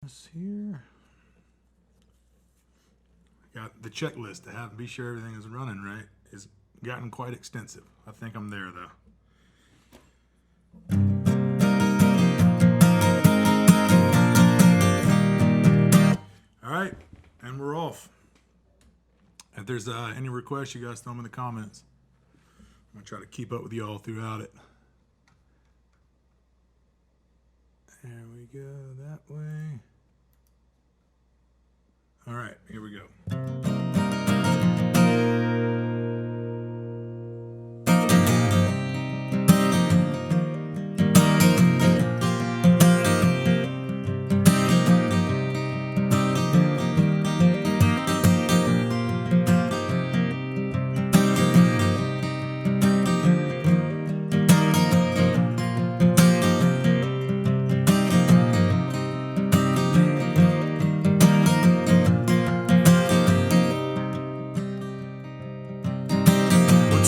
this here. Got the checklist to have, be sure everything is running right. It's gotten quite extensive. I think I'm there though. All right, and we're off. If there's any requests, you guys throw them in the comments. I'm gonna try to keep up with y'all throughout it. There we go, that way. All right, here we go.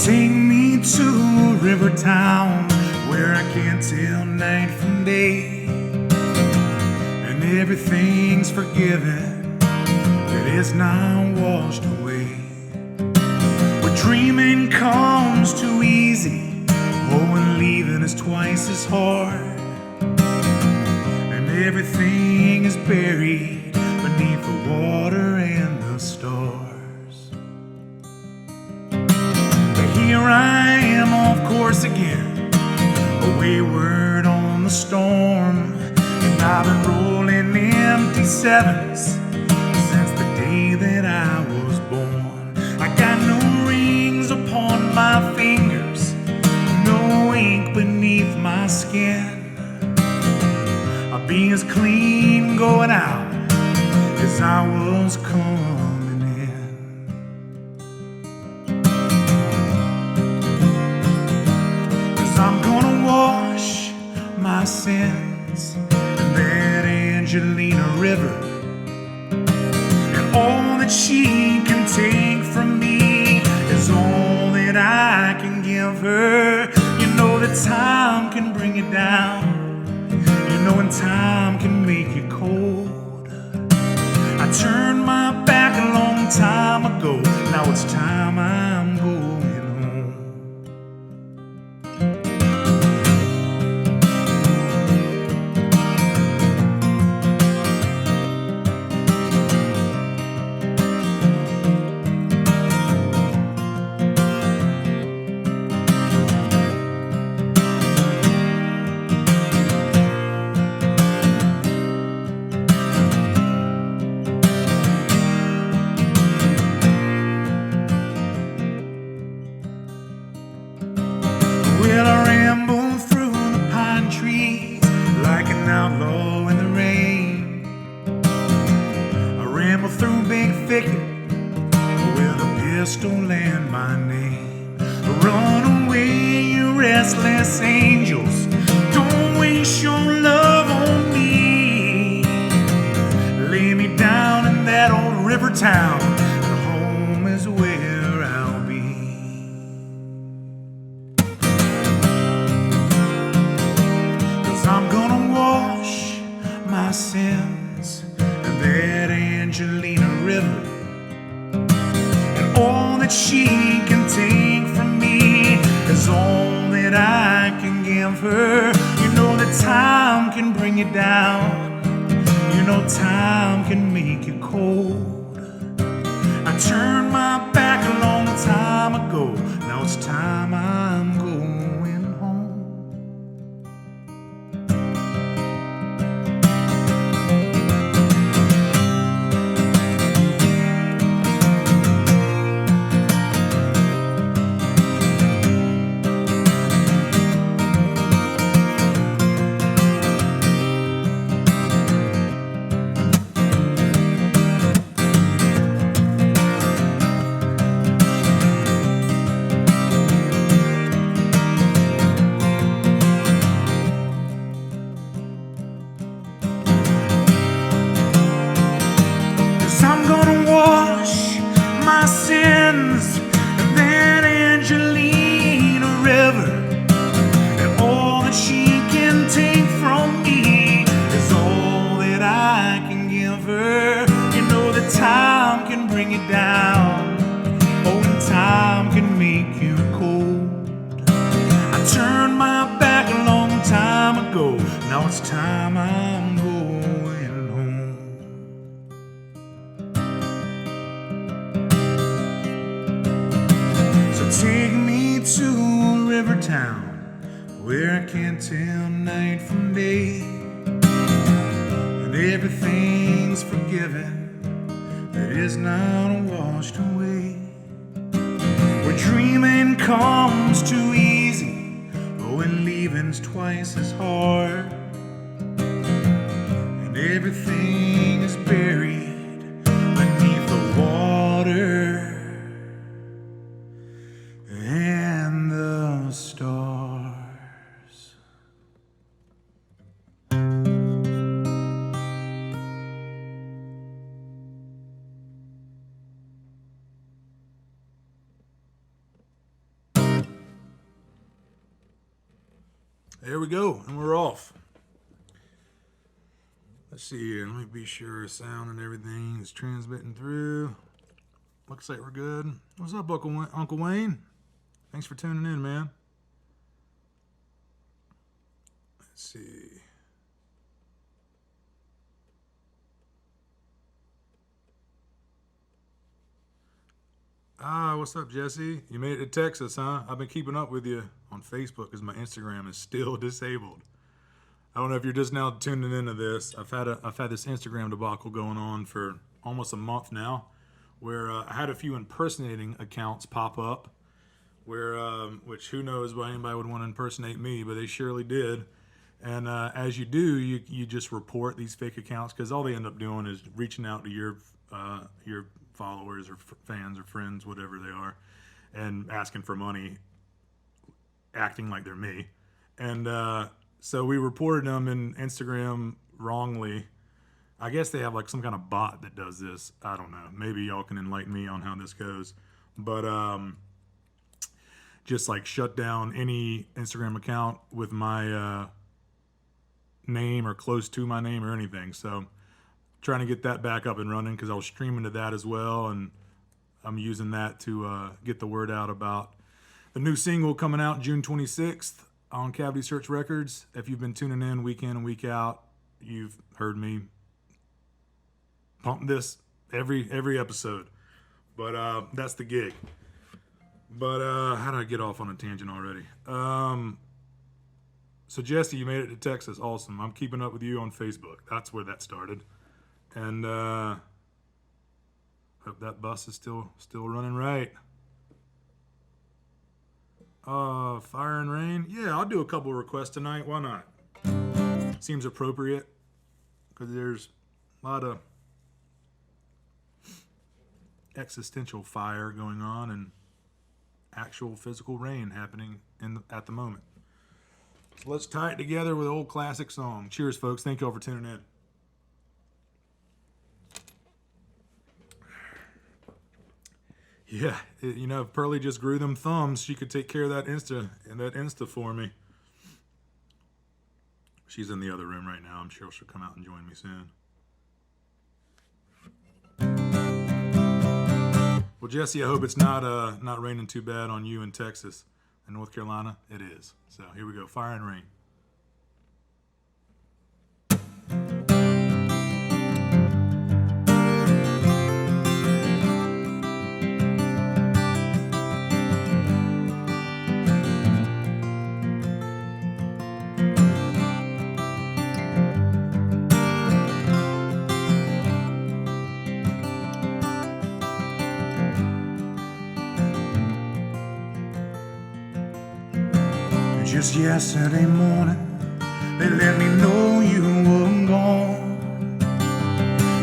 Take me to a river town where I can't tell night from day, and everything's forgiven, it is now washed away. Where dreaming comes too easy, oh, and leaving is twice as hard, and everything is buried beneath the water and the stars. Here I am off course again, wayward on the storm, and I've been rolling empty sevens since the day that I was born. I got no rings upon my fingers, no ink beneath my skin. I'll be as clean going out as I was coming. I'm gonna wash my sins in that Angelina River, and all that she can take from me is all that I can give her. You know that time can bring you down, you know, and time can make you cold. I turned my back a long time ago, now it's time I'm going. Well, I ramble through the pine trees like an outlaw in the rain. I ramble through big thicket with a pistol and my name. Run away, you restless angels, don't waste your love on me. Lay me down in that old river town, and home is where I'll be. I'm gonna wash my sins in that Angelina River, and all that she can take from me is all that I can give her. You know that time can bring you down, you know time can make you cold. I turned my back a long time ago, now it's time I'm going home. river. You know that time can bring you down. Oh, and time can make you cold. I turned my back a long time ago. Now it's time I'm going home. So take me to a river town where I can't tell night from day, and everything's forgiven that is not washed away. Where dreaming comes too easy, oh, and leaving's twice as hard, and everything is buried beneath the water and the stars. There we go, and we're off. Let's see here. Let me be sure sound and everything is transmitting through. Looks like we're good. What's up, Uncle Wayne? Thanks for tuning in, man. Let's see. What's up, Jesse? You made it to Texas, huh? I've been keeping up with you on Facebook because my Instagram is still disabled. I don't know if you're just now tuning into this. I've had this Instagram debacle going on for almost a month now, where I had a few impersonating accounts pop up, where which who knows why anybody would want to impersonate me, but they surely did. And as you do, you just report these fake accounts because all they end up doing is reaching out to your followers or fans or friends, whatever they are, and asking for money, acting like they're me. And so we reported them in Instagram wrongly. I guess they have like some kind of bot that does this. I don't know. Maybe y'all can enlighten me on how this goes. But just like shut down any Instagram account with my name or close to my name or anything. So trying to get that back up and running because I was streaming to that as well, and I'm using that to get the word out about the new single coming out June 26th on Cavity Search Records. If you've been tuning in week in and week out, you've heard me pump this every episode. But that's the gig. But how did I get off on a tangent already? So Jesse, you made it to Texas. Awesome. I'm keeping up with you on Facebook. That's where that started. And hope that bus is still running right. Fire and Rain. Yeah, I'll do a couple of requests tonight. Why not? Seems appropriate because there's a lot of existential fire going on and actual physical rain happening at the moment. So let's tie it together with an old classic song. Cheers, folks. Thank you all for tuning in. Yeah, if Pearlie just grew them thumbs, she could take care of that Insta for me. She's in the other room right now. I'm sure she'll come out and join me soon. Well, Jesse, I hope it's not raining too bad on you in Texas and North Carolina. It is. So here we go. Fire and Rain. Just yesterday morning, they let me know you were gone.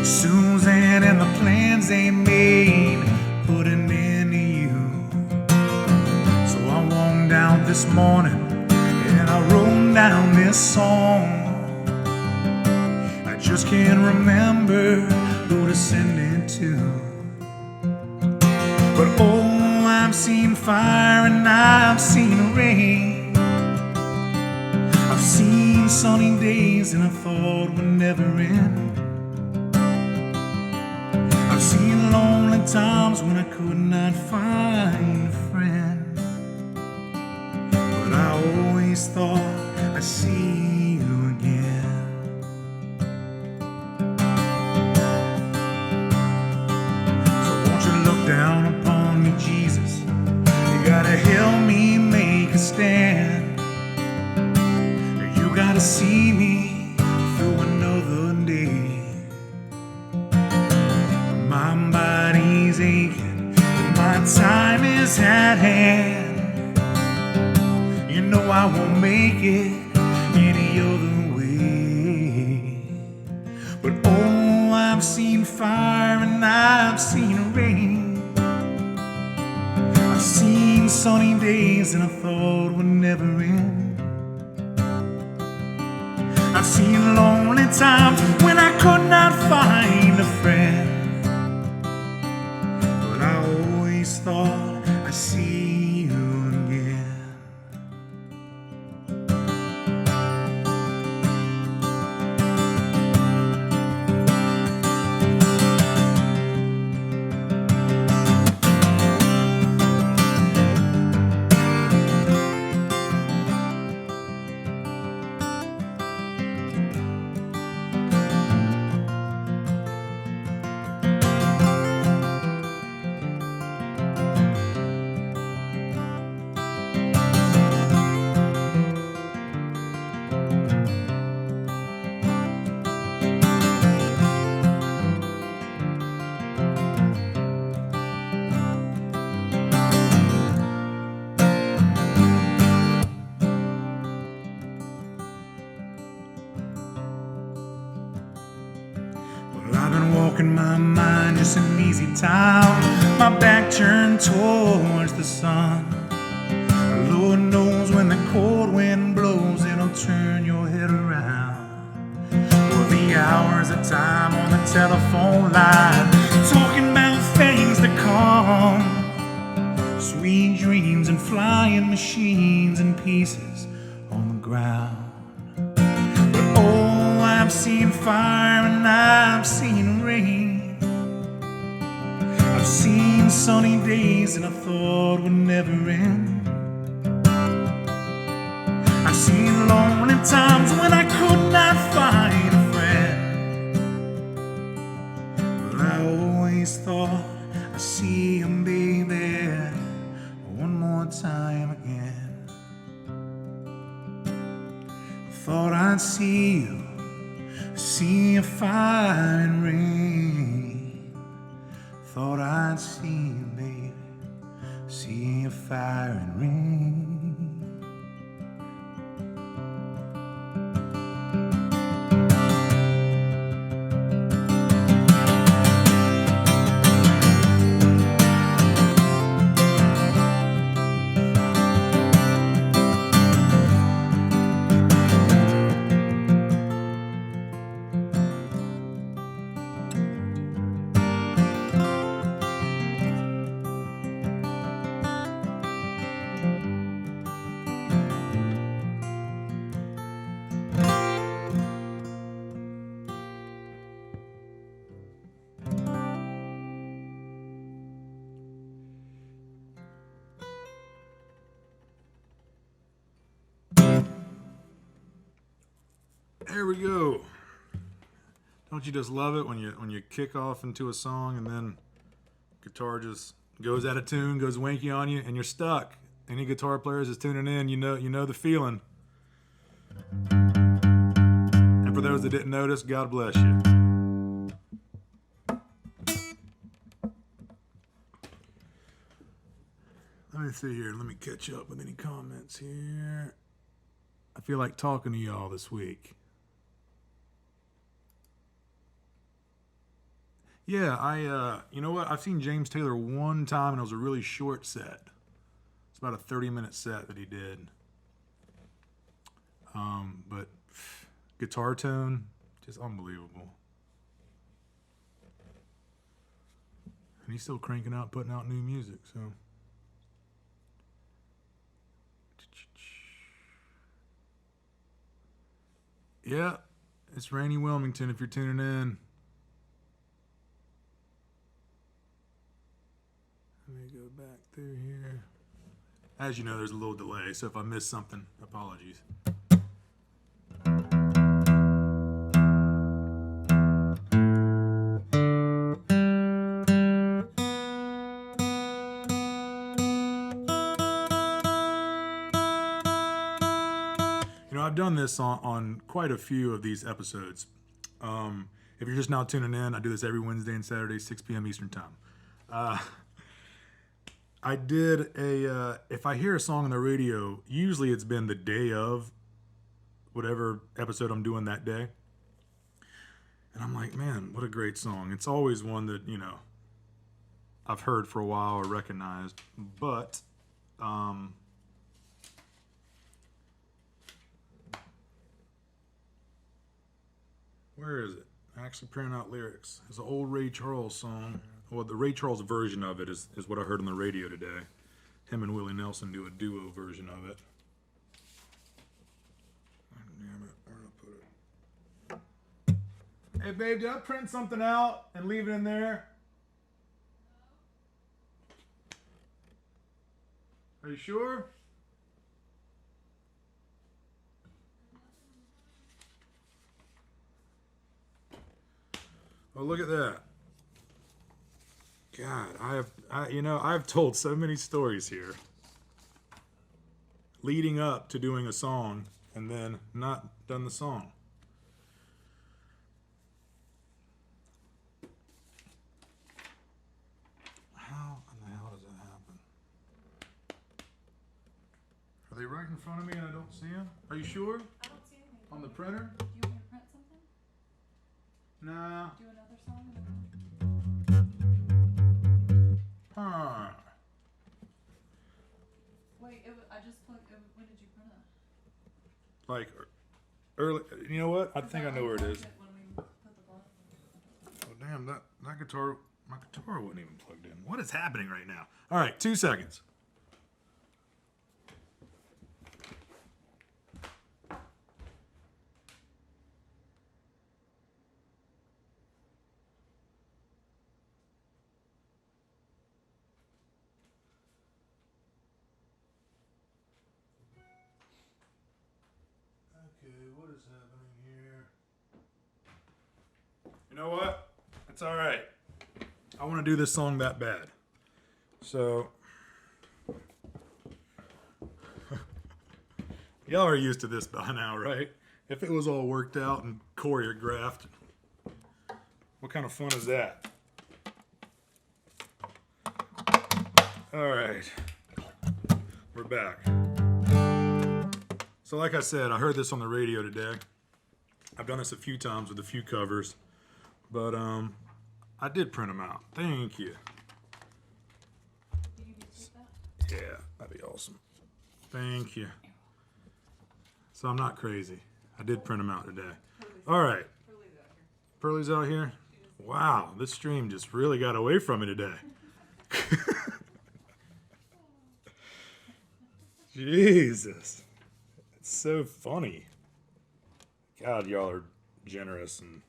Susan and the plans they made put an end to you. So I walked down this morning and I wrote down this song. I just can't remember who to send it to. But oh, I've seen fire and I've seen rain. I've seen sunny days and I thought would never end. times when I could not find a friend, but I always thought I'd see you again. So won't you look down upon me, Jesus? You gotta help me make a stand. You gotta see me through another day. My body's aching, and my time is at hand. You know I won't make it any other way. But oh, I've seen fire and I've seen rain. I've seen sunny days and I thought would never end. I've seen lonely times when I could not find a friend, but I always thought I'd see you again. I've been walking my mind just an easy town, my back turned towards the sun. Lord knows when the cold wind blows, it'll turn your head around. For the hours of time on the telephone line, talking about things to come, sweet dreams and flying machines and pieces on the ground. Oh, I've seen fire and I've seen rain. I've seen sunny days and I thought would never end. I've seen lonely times when I could not find a friend, but I always thought I'd see him, baby, one more time again. Thought I'd see you, see a fire and rain. Thought I'd see you, baby, see a fire and rain. There we go. Don't you just love it when you kick off into a song and then guitar just goes out of tune, goes wanky on you, and you're stuck. Any guitar players is tuning in, you know the feeling. And for those that didn't notice, God bless you. Let me see here. Let me catch up with any comments here. I feel like talking to y'all this week. Yeah, you know what? I've seen James Taylor one time, and it was a really short set. It's about a 30-minute set that he did. But guitar tone, just unbelievable. And he's still cranking out, putting out new music, so. Yeah, it's Rainy Wilmington if you're tuning in. back through here. As you know, there's a little delay, so if I miss something, apologies. I've done this on quite a few of these episodes. If you're just now tuning in, I do this every Wednesday and Saturday, 6 p.m. Eastern Time. I did if I hear a song on the radio, usually it's been the day of whatever episode I'm doing that day. And I'm like, man, what a great song. It's always one that, I've heard for a while or recognized. But, where is it? I actually printed out lyrics. It's an old Ray Charles song. Well, the Ray Charles version of it is what I heard on the radio today. Him and Willie Nelson do a duo version of it. Damn it, where did I put it? Hey, babe, did I print something out and leave it in there? Are you sure? Oh, look at that. God, I've told so many stories here leading up to doing a song and then not done the song. How in the hell does that happen? Are they right in front of me and I don't see them? Are you sure? I don't see anything. On the printer? Do you want me to print something? Nah. Do another song? Huh. Wait, I just plugged. When did you print it? Like early. You know what? I think I know where it is. When we put the button. Oh damn! That guitar. My guitar wasn't even plugged in. What is happening right now? All right, 2 seconds. Okay, what is happening here? You know what? It's all right. I want to do this song that bad. So, y'all are used to this by now, right? If it was all worked out and choreographed, what kind of fun is that? All right, we're back. So like I said, I heard this on the radio today. I've done this a few times with a few covers, but I did print them out. Thank you. Do you get that? Yeah, that'd be awesome. Thank you. So I'm not crazy. I did print them out today. All right. Pearlie's out here. Wow, this stream just really got away from me today. Jesus. It's so funny. God, y'all are generous and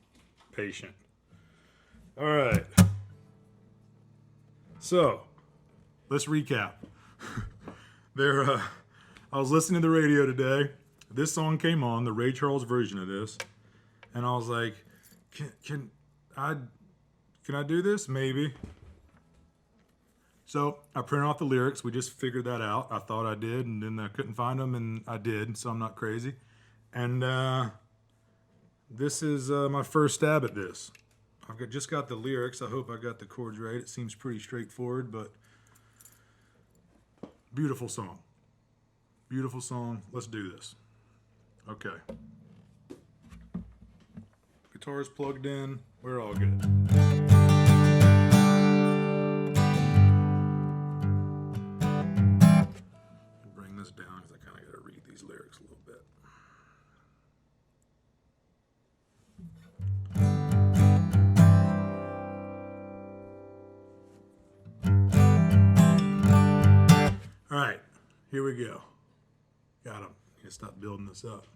patient. All right. So, let's recap. I was listening to the radio today. This song came on, the Ray Charles version of this, and I was like, "Can I do this? Maybe." So I printed off the lyrics. We just figured that out. I thought I did, and then I couldn't find them, and I did. So I'm not crazy. And this is my first stab at this. I've just got the lyrics. I hope I got the chords right. It seems pretty straightforward, but beautiful song. Beautiful song. Let's do this. Okay. Guitar's plugged in. We're all good. Bring this down because I kind of got to read these lyrics a little bit. All right, here we go. Got him. Need to stop building this up.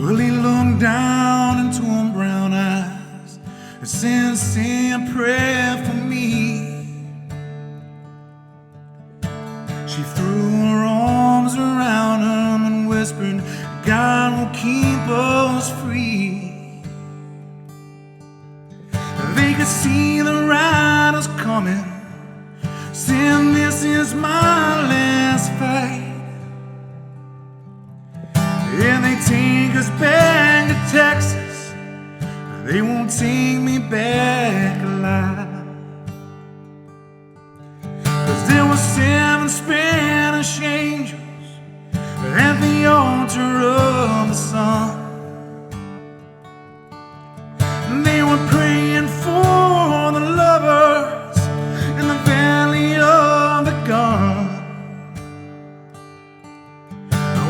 Well, he looked down into her brown eyes and said a prayer for me. She threw her arms around him and whispered, God will keep us free. They could see the riders coming, saying this is my last fight. And they take us back to Texas, they won't take me back alive. 'Cause there were 7 Spanish angels at the altar of the sun. They were praying for the lovers in the valley of the gun.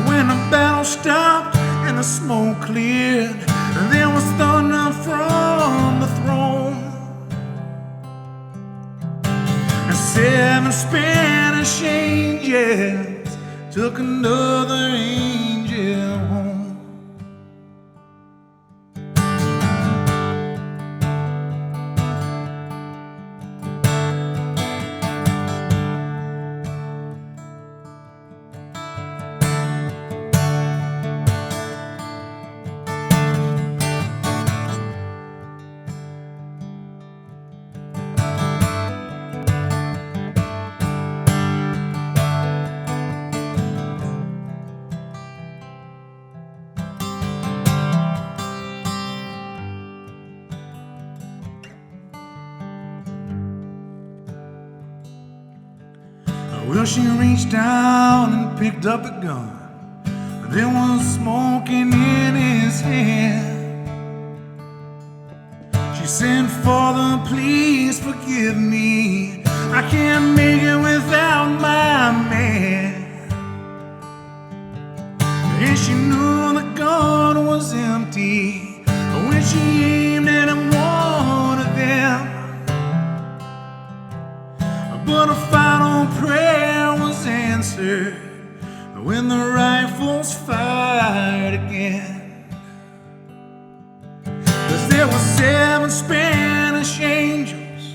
When the battle stopped and the smoke cleared, there was thunder from the throne. And 7 Spanish angels took another angel home. Well, she reached down and picked up a gun. There was smoking in his hand. She said, Father, please forgive me. I can't make it without my man. And she knew the gun was empty when she aimed at one of them. But a final prayer was answered when the rifles fired again. 'Cause there were 7 Spanish angels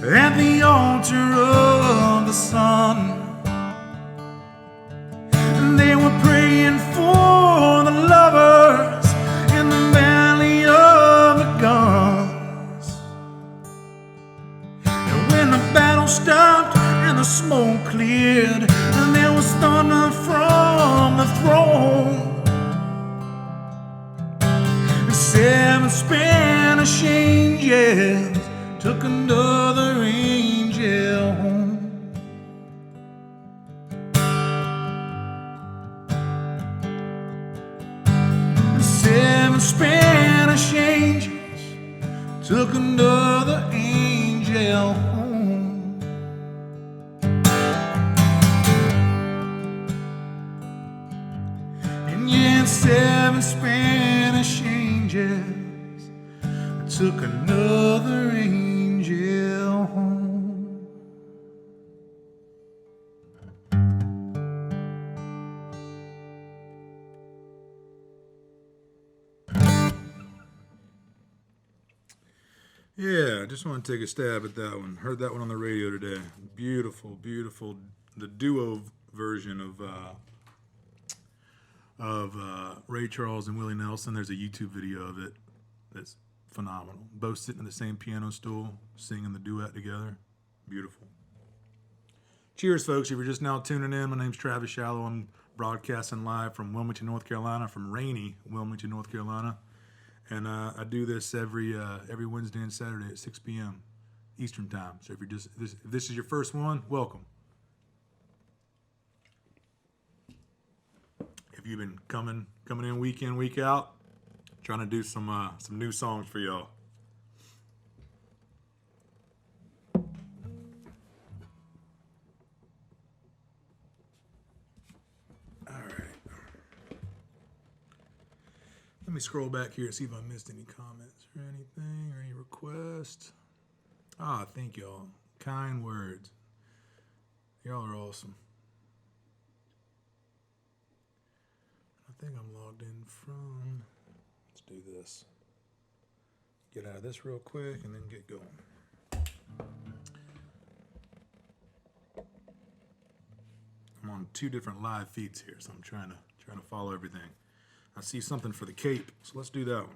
at the altar of the sun. And they were praying for the lovers in the valley of the guns. And when the battle stopped and the smoke cleared, and there was thunder from the throne, the 7 Spanish angels took another angel home. The 7 Spanish angels took another angel home. And yet 7 Spanish angels took another angel home. Yeah, I just want to take a stab at that one. Heard that one on the radio today. Beautiful, beautiful. The duo version of Ray Charles and Willie Nelson. There's a YouTube video of it that's phenomenal. Both sitting in the same piano stool, singing the duet together. Beautiful. Cheers, folks. If you're just now tuning in, my name's Travis Shallow. I'm broadcasting live from Wilmington, North Carolina, from rainy Wilmington, North Carolina. And I do this every Wednesday and Saturday at 6 p.m. Eastern Time. So if this is your first one, welcome. If you've been coming in week in, week out, trying to do some new songs for y'all. All right. Let me scroll back here and see if I missed any comments or anything or any requests. Thank y'all. Kind words. Y'all are awesome. I think I'm logged in from this. Get out of this real quick and then get going. I'm on 2 different live feeds here, so I'm trying to follow everything. I see something for the Cape, so let's do that one.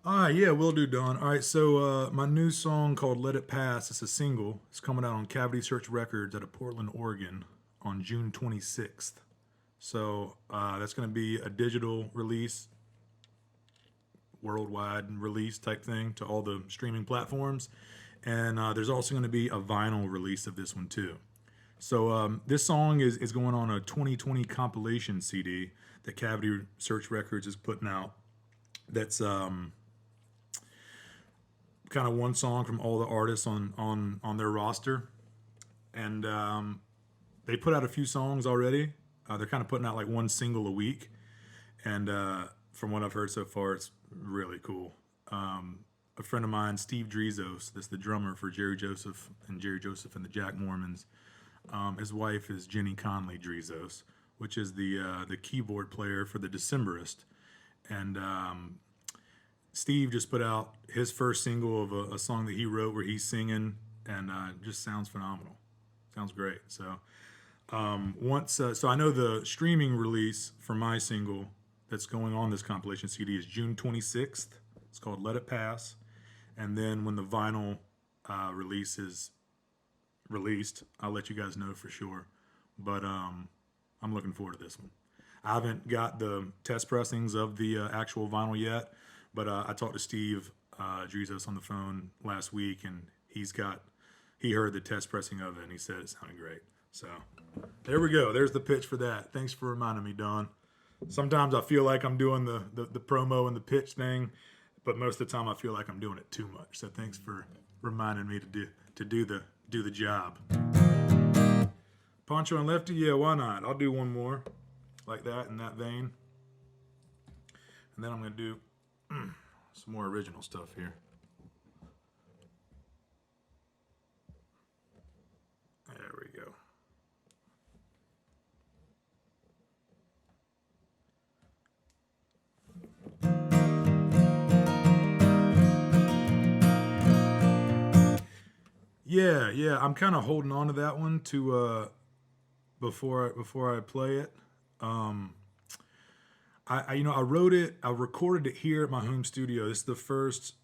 All right, yeah, will do, Don. All right, so my new song called Let It Pass, it's a single. It's coming out on Cavity Search Records out of Portland, Oregon on June 26th. So that's going to be a digital release, worldwide release type thing to all the streaming platforms. And there's also going to be a vinyl release of this one too. So this song is going on a 2020 compilation CD that Cavity Search Records is putting out. That's kind of one song from all the artists on their roster. And they put out a few songs already. They're kind of putting out like one single a week. And from what I've heard so far, it's really cool. A friend of mine, Steve Drizos, that's the drummer for Jerry Joseph and the Jack Mormons. His wife is Jenny Conley Drizos, which is the keyboard player for the Decemberist. And Steve just put out his first single of a song that he wrote where he's singing, and it just sounds phenomenal. Sounds great. So so I know the streaming release for my single that's going on this compilation CD is June 26th. It's called Let It Pass. And then when the vinyl release is released, I'll let you guys know for sure. But I'm looking forward to this one. I haven't got the test pressings of the actual vinyl yet, but I talked to Steve Drizos on the phone last week, and he heard the test pressing of it, and he said it sounded great. So there we go. There's the pitch for that. Thanks for reminding me, Don. Sometimes I feel like I'm doing the promo and the pitch thing, but most of the time I feel like I'm doing it too much. So thanks for reminding me to do the job. Poncho and Lefty, yeah, why not? I'll do one more like that in that vein, and then I'm gonna do some more original stuff here. There we go. Yeah, I'm kind of holding on to that one to before I play it. I wrote it, I recorded it here at my home studio. This is the first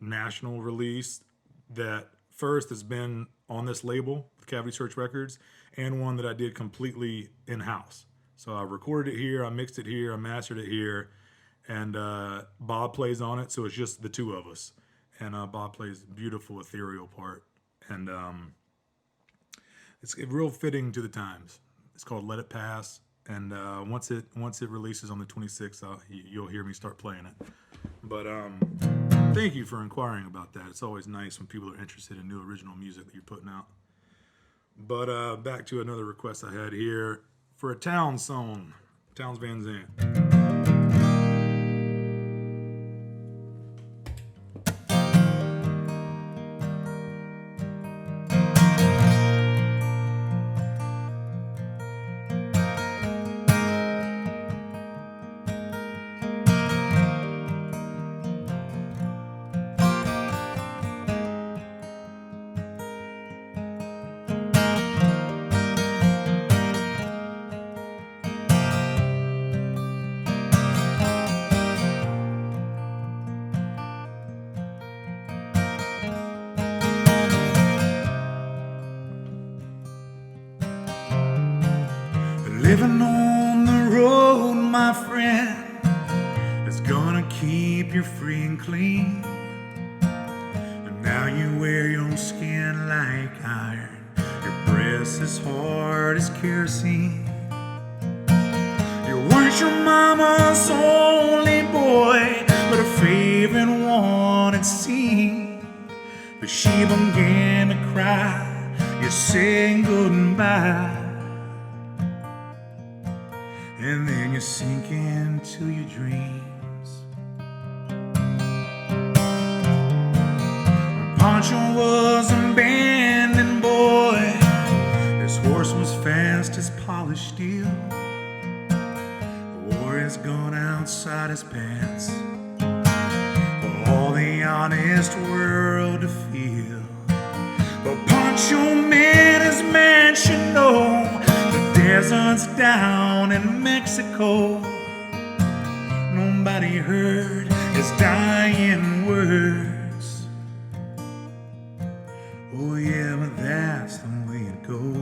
national release that first has been on this label, Cavity Search Records, and one that I did completely in-house. So I recorded it here, I mixed it here, I mastered it here, and Bob plays on it, so it's just the two of us. And Bob plays a beautiful ethereal part, and it's real fitting to the times. It's called Let It Pass, and once it releases on the 26th, you'll hear me start playing it. But thank you for inquiring about that. It's always nice when people are interested in new original music that you're putting out. But back to another request I had here for a Towns song, Towns Van Zandt. Living on the road, my friend, is gonna keep you free and clean. And now you wear your skin like iron, your breast as hard as kerosene. You weren't your mama's only boy, but her favorite one it seemed. But she began to cry, you're saying goodbye. And then you sink into your dreams. Pancho was a abandoned boy. His horse was fast as polished steel. The war has gone outside his pants for all the honest world to feel. But Pancho made his man should know the desert's down in Mexico. Nobody heard his dying words. Oh yeah, but that's the way it goes.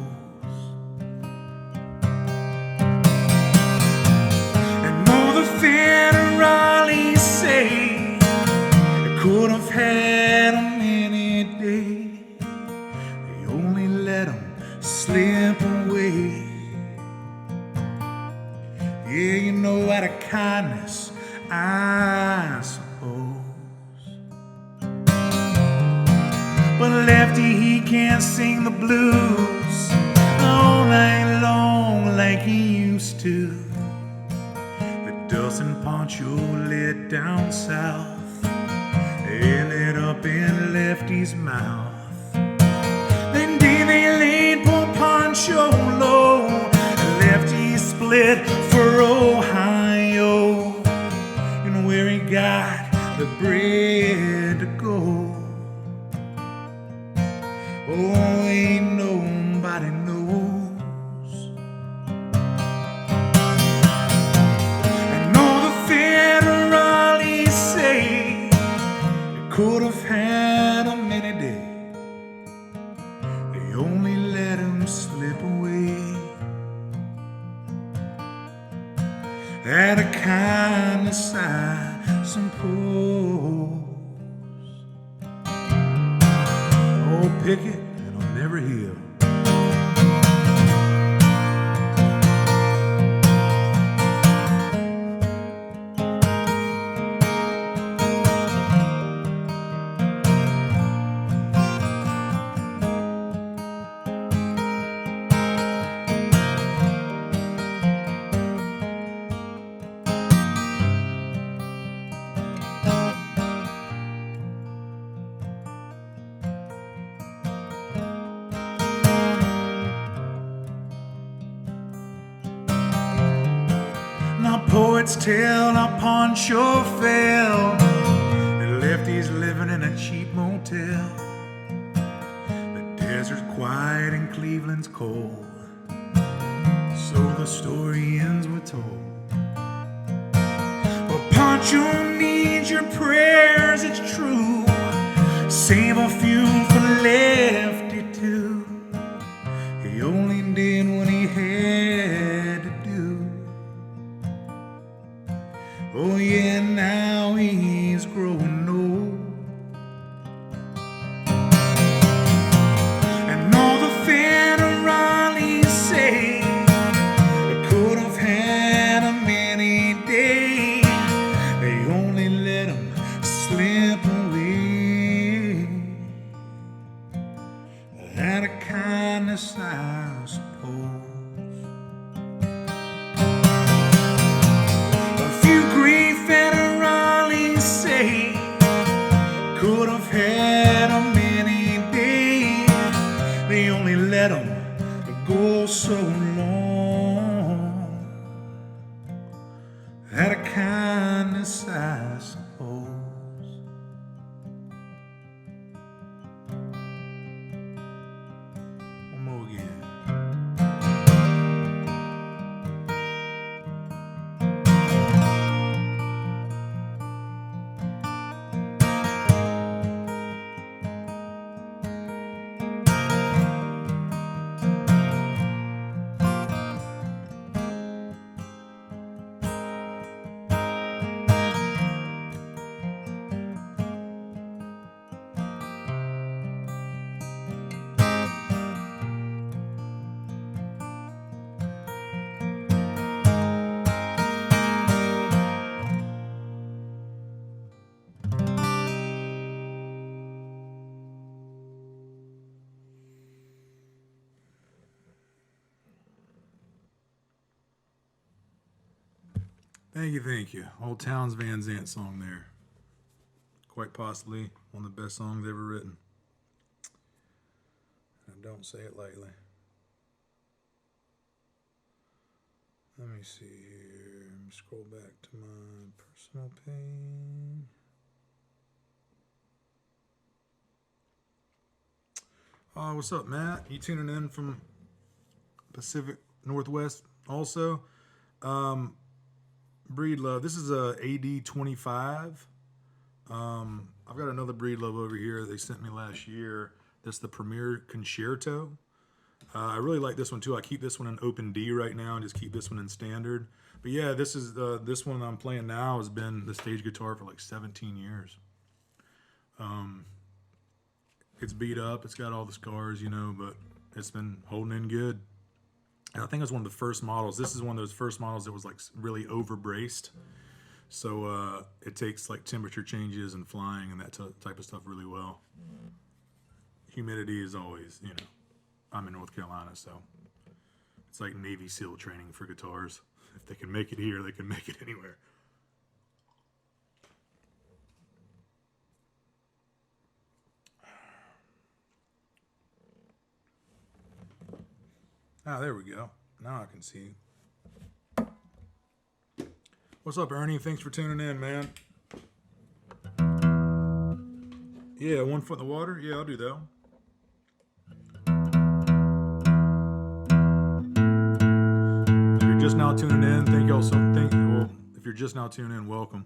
And all the federales say it could have had him any day. They only let him slip away. Yeah, you know, out of kindness, I suppose. But Lefty, he can't sing the blues all night long like he used to. But Dustin Pancho lit down south, they lit up in Lefty's mouth. Then they laid poor Pancho low, and Lefty split for Ohio, and where he got the bread to go. Oh, ain't nobody knows. And all the federales say it could have had him any day. They only let him slip away. Out of kindness, I suppose. Oh, picket, it'll never heal. Now poets tell how Pancho fell and Lefty's living in a cheap motel. The desert's quiet and Cleveland's cold, so the story ends we're told. But Pancho needs your prayers, it's true. Save a few for Lefty too. He only did what he had to do. Oh yeah, now he's growing old. And all the federales say it could have had him any day. They only let him slip away. Out of kindness, I suppose. Could have had him any day. They only let him go so long. Out of kindness, I suppose. One more again. Thank you. Old Towns Van Zandt song there. Quite possibly one of the best songs ever written. I don't say it lightly. Let me see here. Scroll back to my personal page. Oh, what's up, Matt? You tuning in from Pacific Northwest also? Breed Love. This is a AD25. I've got another Breed Love over here they sent me last year. That's the Premier Concerto. I really like this one too. I keep this one in open D right now and just keep this one in standard. But yeah, this is this one I'm playing now has been the stage guitar for like 17 years. It's beat up. It's got all the scars, you know, but it's been holding in good. And I think it's one of the first models. This is one of those first models that was like really over braced. So it takes like temperature changes and flying and that type of stuff really well. Humidity is always, you know, I'm in North Carolina, so it's like Navy SEAL training for guitars. If they can make it here, they can make it anywhere. Ah, there we go. Now I can see. What's up, Ernie? Thanks for tuning in, man. Yeah, 1 foot in the water? Yeah, I'll do that. If you're just now tuning in, thank y'all so well, if you're just now tuning in, welcome.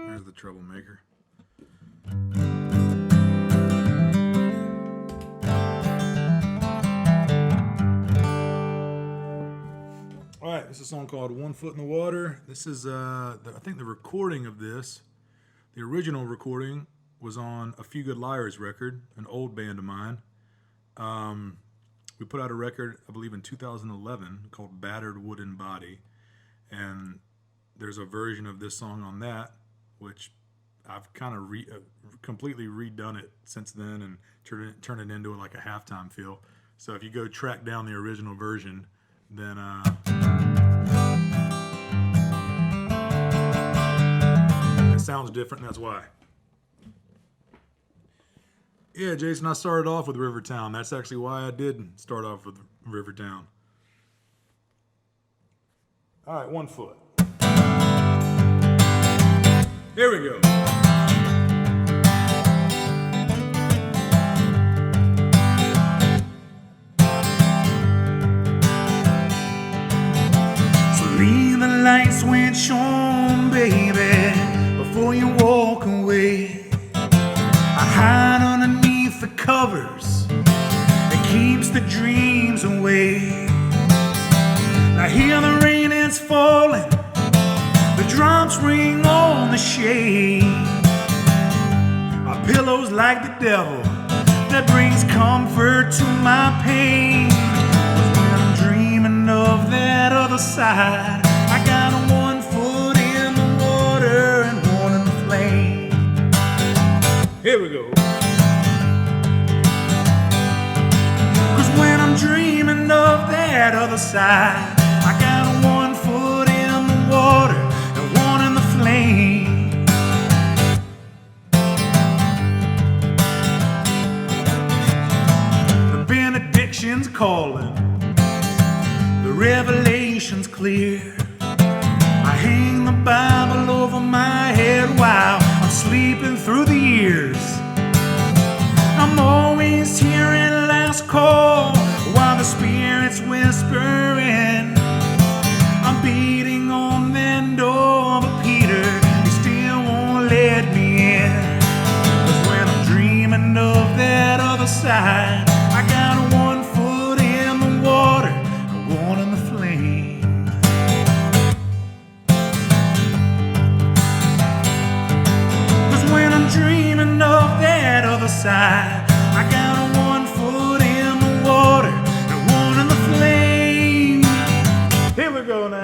There's the troublemaker. All right, this is a song called 1 Foot in the Water. This is, I think the recording of this, the original recording was on a Few Good Liars record, an old band of mine. We put out a record, I believe in 2011, called Battered Wooden Body. And there's a version of this song on that, which I've kind of completely redone it since then and turned it into like a halftime feel. So if you go track down the original version, then it sounds different, that's why. Yeah, Jason, I started off with Rivertown. That's actually why I did start off with Rivertown. All right, 1 foot. Here we go. So leave the light switch on, baby, before you walk away. I hide underneath the covers that keeps the dreams away. I hear the rain, it's falling, the drops ring on the shade. My pillow's like the devil that brings comfort to my pain. 'Cause when I'm dreaming of that other side, I got 1 foot in the water and 1 in the flame. Here we go. 'Cause when I'm dreaming of that other side, I got 1 foot in the water and 1 in the flame. The benediction's calling, the revelation's clear. I hang the Bible over my head while I'm sleeping through the years. I'm always hearing last call while the Spirit's whispering. I'm beating on that door, but Peter, he still won't let me in. 'Cause when I'm dreaming of that other side, I got 1 foot in the water and 1 in the flame. 'Cause when I'm dreaming of that other side, I got 1 foot in the water and 1 in the flame. Here we go now.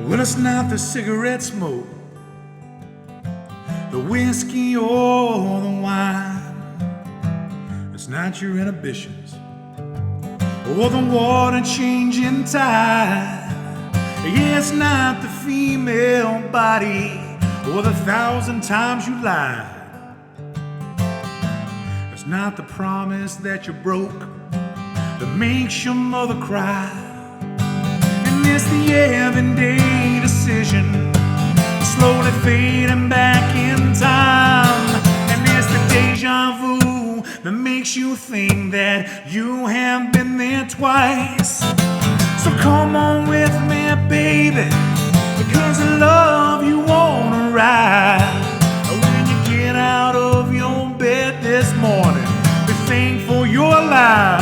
Well, it's not the cigarette smoke, the whiskey or the wine. It's not your inhibitions or the water changing tide. Yeah, it's not the female body or the 1,000 times you lied. It's not the promise that you broke that makes your mother cry. And it's the everyday decision slowly fading back in time. And it's the deja vu that makes you think that you have been there twice. So come on with me, baby, because I love you wanna ride. When you get out of your bed this morning, be thankful you're alive.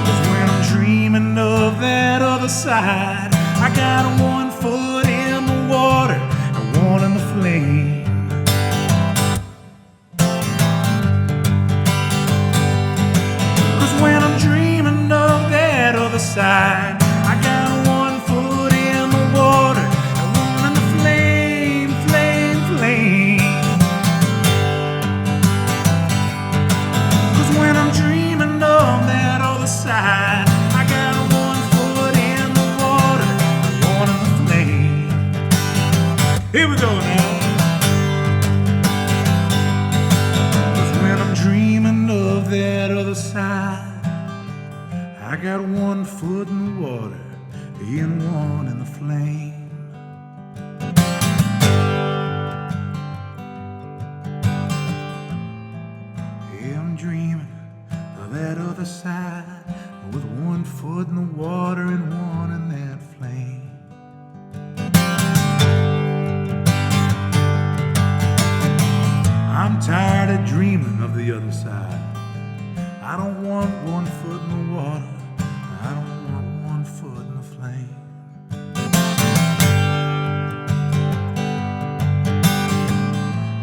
'Cause when I'm dreaming of that other side, I got one foot in the water and one in the flame. 'Cause when I'm dreaming of that other side, I got one foot in the water and one in the flame, flame, flame. 'Cause when I'm dreaming of that other side, I got one foot in the water and one in the flame. Here we go now. 'Cause when I'm dreaming of that other side, I got one foot in the water and one in the flame. Yeah, I'm dreaming of that other side with one foot in the water and one in that flame. I'm tired of dreaming of the other side. I don't want one foot in the water. I don't want one foot in the flame.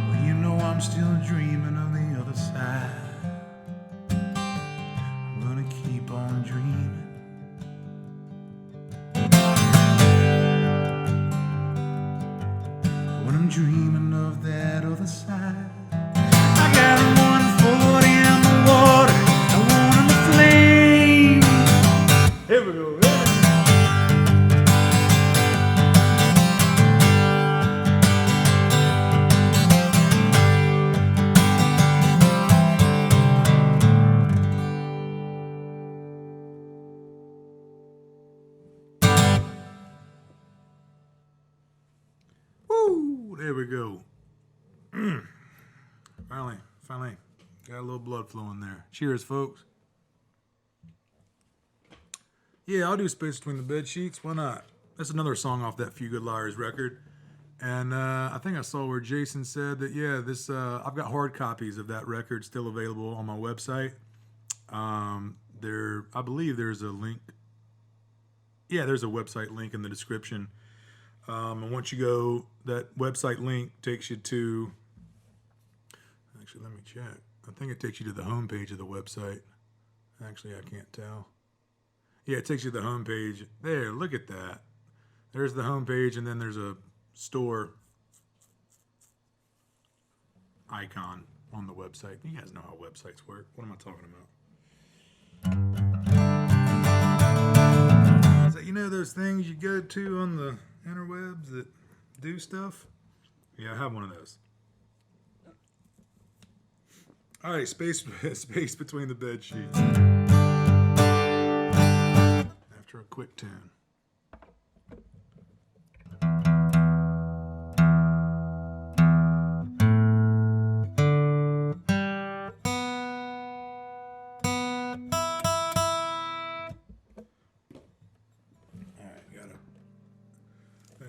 Well, you know I'm still dreaming of the other side. I'm gonna keep on dreaming. When I'm dreaming of that other side, I got one foot in the water and one in the flame. Here we go. Woo! There we go. Finally, got a little blood flowing there. Cheers, folks. Yeah, I'll do Space Between the Bed Sheets. Why not? That's another song off that Few Good Liars record. And I think I saw where Jason said that, yeah, this I've got hard copies of that record still available on my website. I believe there's a link. Yeah, there's a website link in the description. And once you go, that website link takes you to, actually, let me check. I think it takes you to the homepage of the website. Actually, I can't tell. Yeah, it takes you to the homepage. There, look at that. There's the homepage, and then there's a store icon on the website. You guys know how websites work. What am I talking about? Is that, you know, those things you go to on the interwebs that do stuff? Yeah, I have one of those. All right, space between the bed sheets. After a quick tune.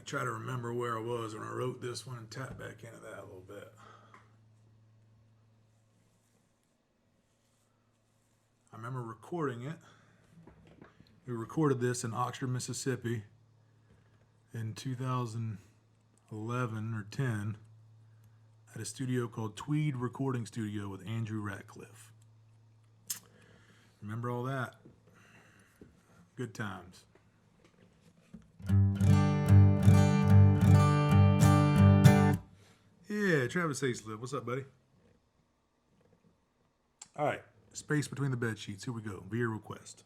Try to remember where I was when I wrote this one and tap back into that a little bit. I remember recording it. We recorded this in Oxford, Mississippi in 2011 or 10 at a studio called Tweed Recording Studio with Andrew Ratcliffe. Remember all that? Good times. Yeah, Travis Hayslip. What's up, buddy? All right. Space between the bed sheets. Here we go. Via request.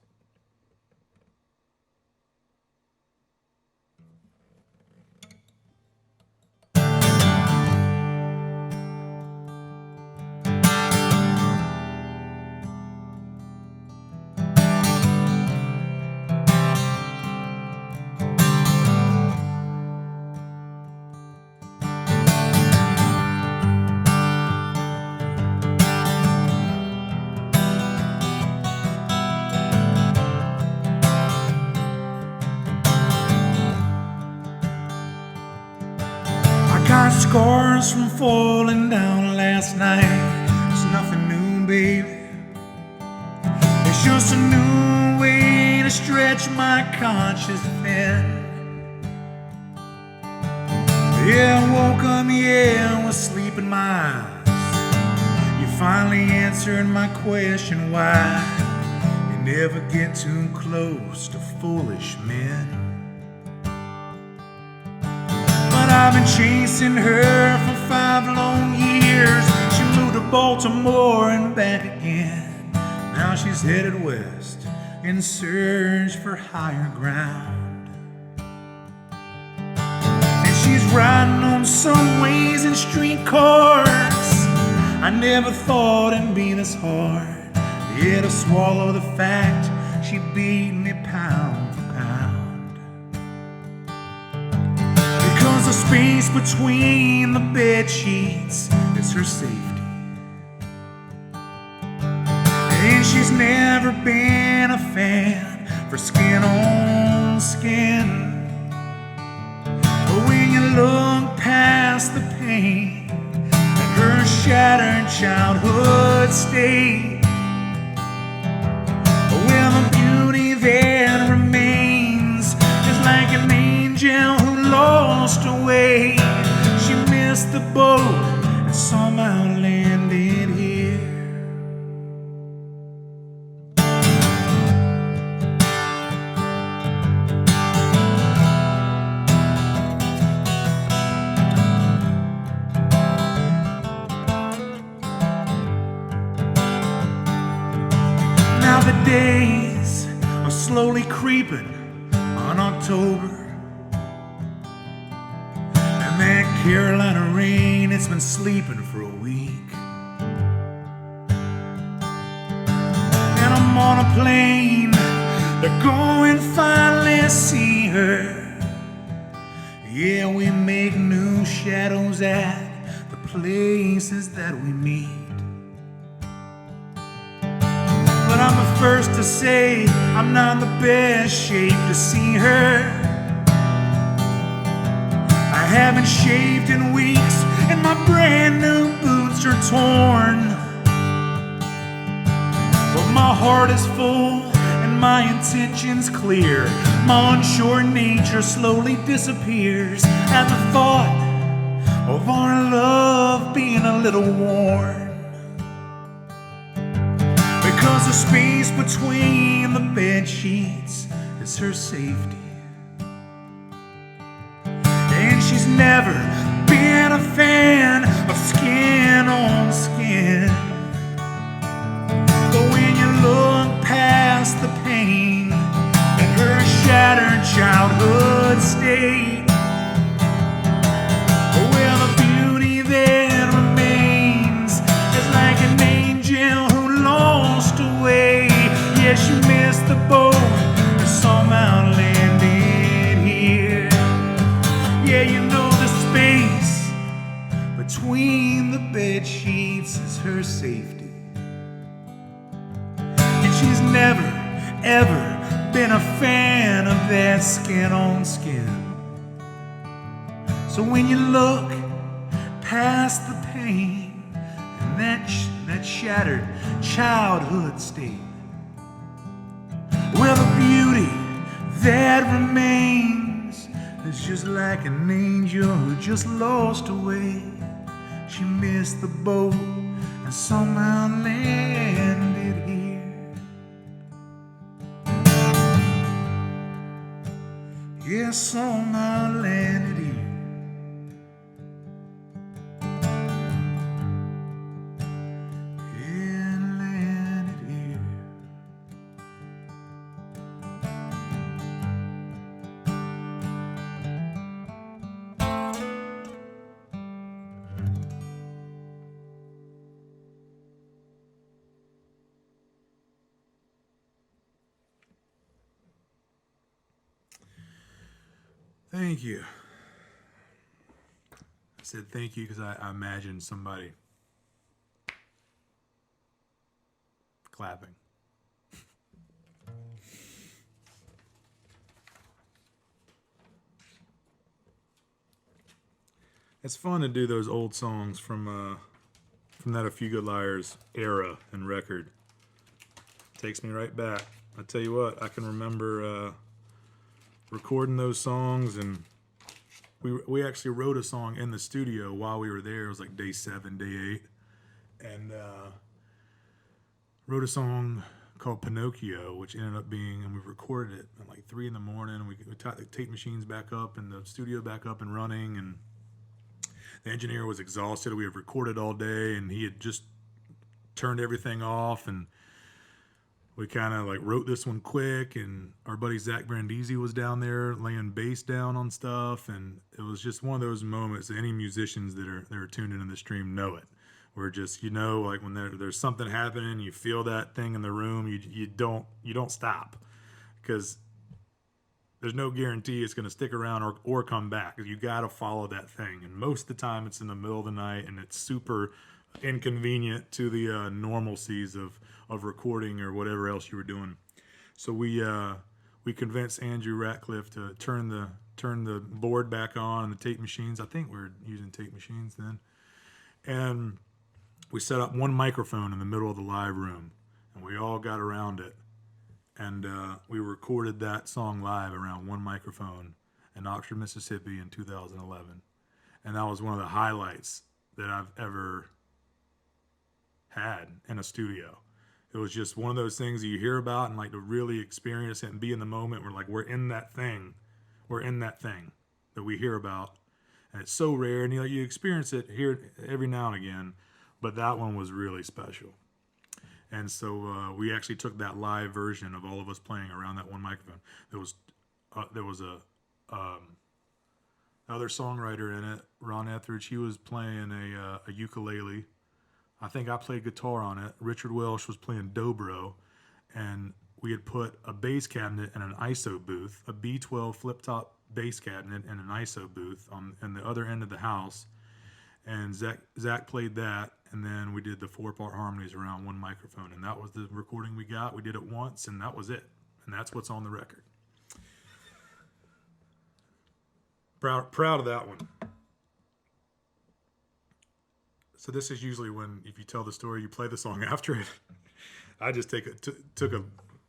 I got scars from falling down last night. It's nothing new, baby. It's just a new way to stretch my conscience thin. Yeah, I woke up, yeah, with sleep in my eyes. You finally answered my question why you never get too close to foolish men. I've been chasing her for 5 long years. She moved to Baltimore and back again. Now she's headed west in search for higher ground. And she's riding on subways and streetcars. I never thought it'd be this hard. Yeah, to swallow the fact she beat me pound for pound. The space between the bed sheets is her safety. And she's never been a fan for skin on skin. But when you look past the pain and her shattered childhood state, well, the beauty that remains is like an angel who lost her way. She missed the boat and somehow landed here. Now the days are slowly creeping on October. That Carolina rain, it's been sleeping for a week. And I'm on a plane to go and finally see her. Yeah, we make new shadows at the places that we meet. But I'm the first to say I'm not in the best shape to see her. I haven't shaved in weeks and my brand new boots are torn. But my heart is full and my intention's clear. My unsure nature slowly disappears at the thought of our love being a little worn. Because the space between the bed sheets is her safety. And she's never been a fan of skin on skin. But when you look past the pain and her shattered childhood state, well, the beauty that remains is like an angel who lost her way. Yeah, she missed the boat and somehow landed here. Yeah, you know the space between the bed sheets is her safety. And she's never, ever been a fan of that skin on skin. So when you look past the pain and that shattered childhood state, well, the beauty that remains is just like an angel who just lost her way. She missed the boat and somehow landed here. Yeah, somehow landed here. Thank you. I said thank you because I imagined somebody clapping. It's fun to do those old songs from that A Few Good Liars era and record. Takes me right back. I tell you what, I can remember recording those songs, and we actually wrote a song in the studio while we were there. It was like day 7, day 8, and wrote a song called Pinocchio, which ended up being, and we recorded it at like 3 in the morning. We got the tape machines back up and the studio back up and running, and the engineer was exhausted. We had recorded all day, and he had just turned everything off, and we kind of like wrote this one quick, and our buddy Zach Brandisi was down there laying bass down on stuff, and it was just one of those moments that any musicians that are tuned into the stream know it. Where just, you know, like when there's something happening, you feel that thing in the room, you don't stop, because there's no guarantee it's going to stick around or come back. You got to follow that thing. And most of the time it's in the middle of the night, and it's super inconvenient to the normalcies of recording or whatever else you were doing. So we convinced Andrew Ratcliffe to turn the board back on, the tape machines. I think we were using tape machines then. And we set up one microphone in the middle of the live room, and we all got around it. And we recorded that song live around one microphone in Oxford, Mississippi in 2011. And that was one of the highlights that I've ever had in a studio. It was just one of those things that you hear about, and like to really experience it and be in the moment where like we're in that thing that we hear about. And it's so rare, and you experience it here every now and again, but that one was really special. And so we actually took that live version of all of us playing around that one microphone. There was a other songwriter in it, Ron Etheridge. He was playing a ukulele. I think I played guitar on it. Richard Welsh was playing dobro, and we had put a bass cabinet in an ISO booth, a B12 flip-top bass cabinet in an ISO booth on the other end of the house. And Zach played that, and then we did the 4-part harmonies around one microphone, and that was the recording we got. We did it once, and that was it. And that's what's on the record. Proud of that one. So this is usually when, if you tell the story, you play the song after it. I just took a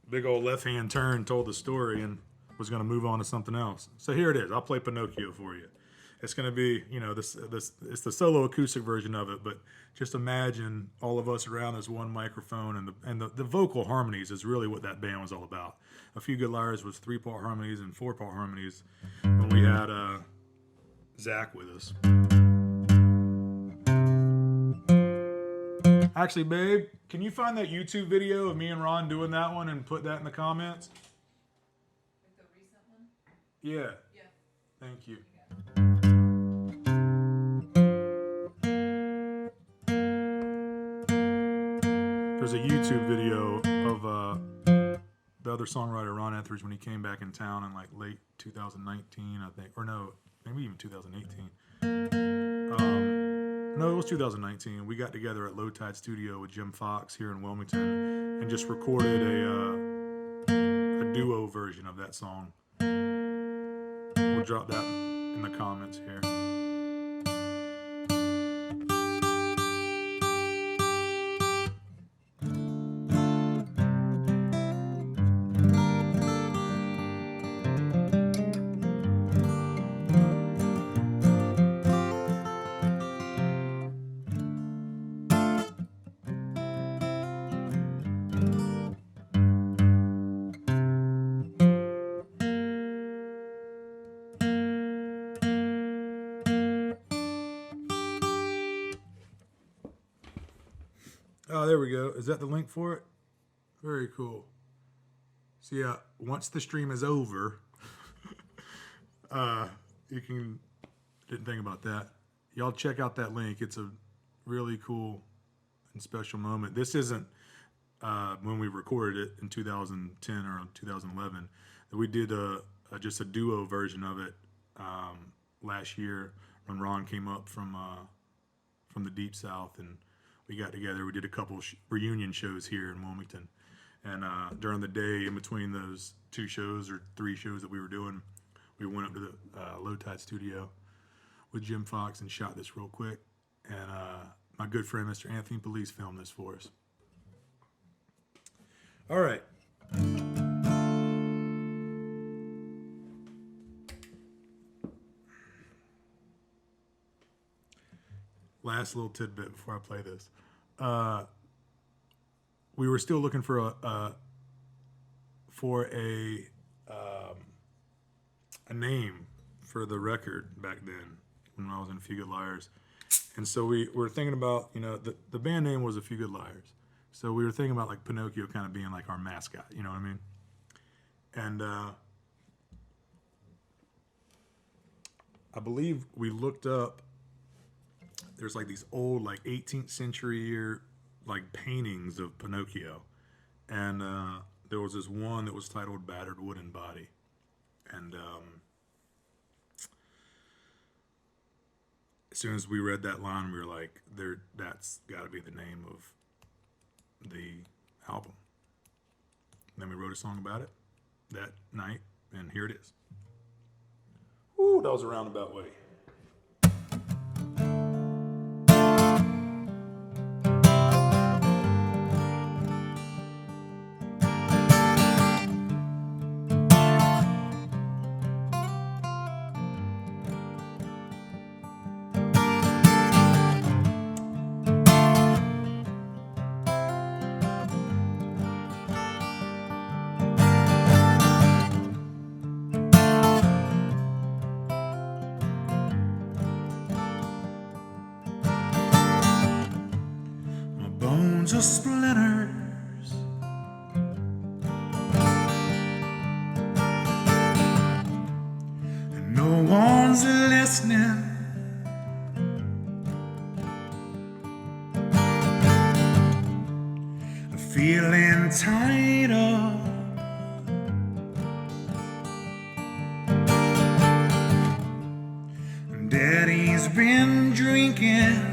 big old left-hand turn, told the story, and was going to move on to something else. So here it is. I'll play Pinocchio for you. It's going to be, this it's the solo acoustic version of it, but just imagine all of us around this one microphone, and the vocal harmonies is really what that band was all about. A Few Good Liars was 3-part harmonies and 4-part harmonies when we had Zach with us. Actually, babe, can you find that YouTube video of me and Ron doing that one and put that in the comments? Like the recent one? Yeah. Yeah. Thank you. There's a YouTube video of the other songwriter, Ron Etheridge, when he came back in town in like late 2019, I think. Or no, maybe even 2018. No, it was 2019. We got together at Low Tide Studio with Jim Fox here in Wilmington and just recorded a duo version of that song. We'll drop that in the comments here. Oh, there we go. Is that the link for it? Very cool. So yeah, once the stream is over, you can, didn't think about that. Y'all check out that link. It's a really cool and special moment. This isn't when we recorded it in 2010 or 2011. We did just a duo version of it last year when Ron came up from the Deep South, and we got together. We did a couple reunion shows here in Wilmington, and during the day in between those 2 shows or 3 shows that we were doing, we went up to the Low Tide studio with Jim Fox and shot this real quick. And my good friend Mr. Anthony Police filmed this for us. All right. Last little tidbit before I play this. We were still looking for a name for the record back then when I was in A Few Good Liars. And so we were thinking about, the band name was A Few Good Liars. So we were thinking about like Pinocchio kind of being like our mascot, you know what I mean? And I believe we looked up, there's like these old like 18th century year like paintings of Pinocchio. And there was this one that was titled Battered Wooden Body. And as soon as we read that line, we were like, that's got to be the name of the album. And then we wrote a song about it that night, and here it is. Woo, that was a roundabout way. Bones are splinters, and no one's listening. I'm feeling tied up, and Daddy's been drinking.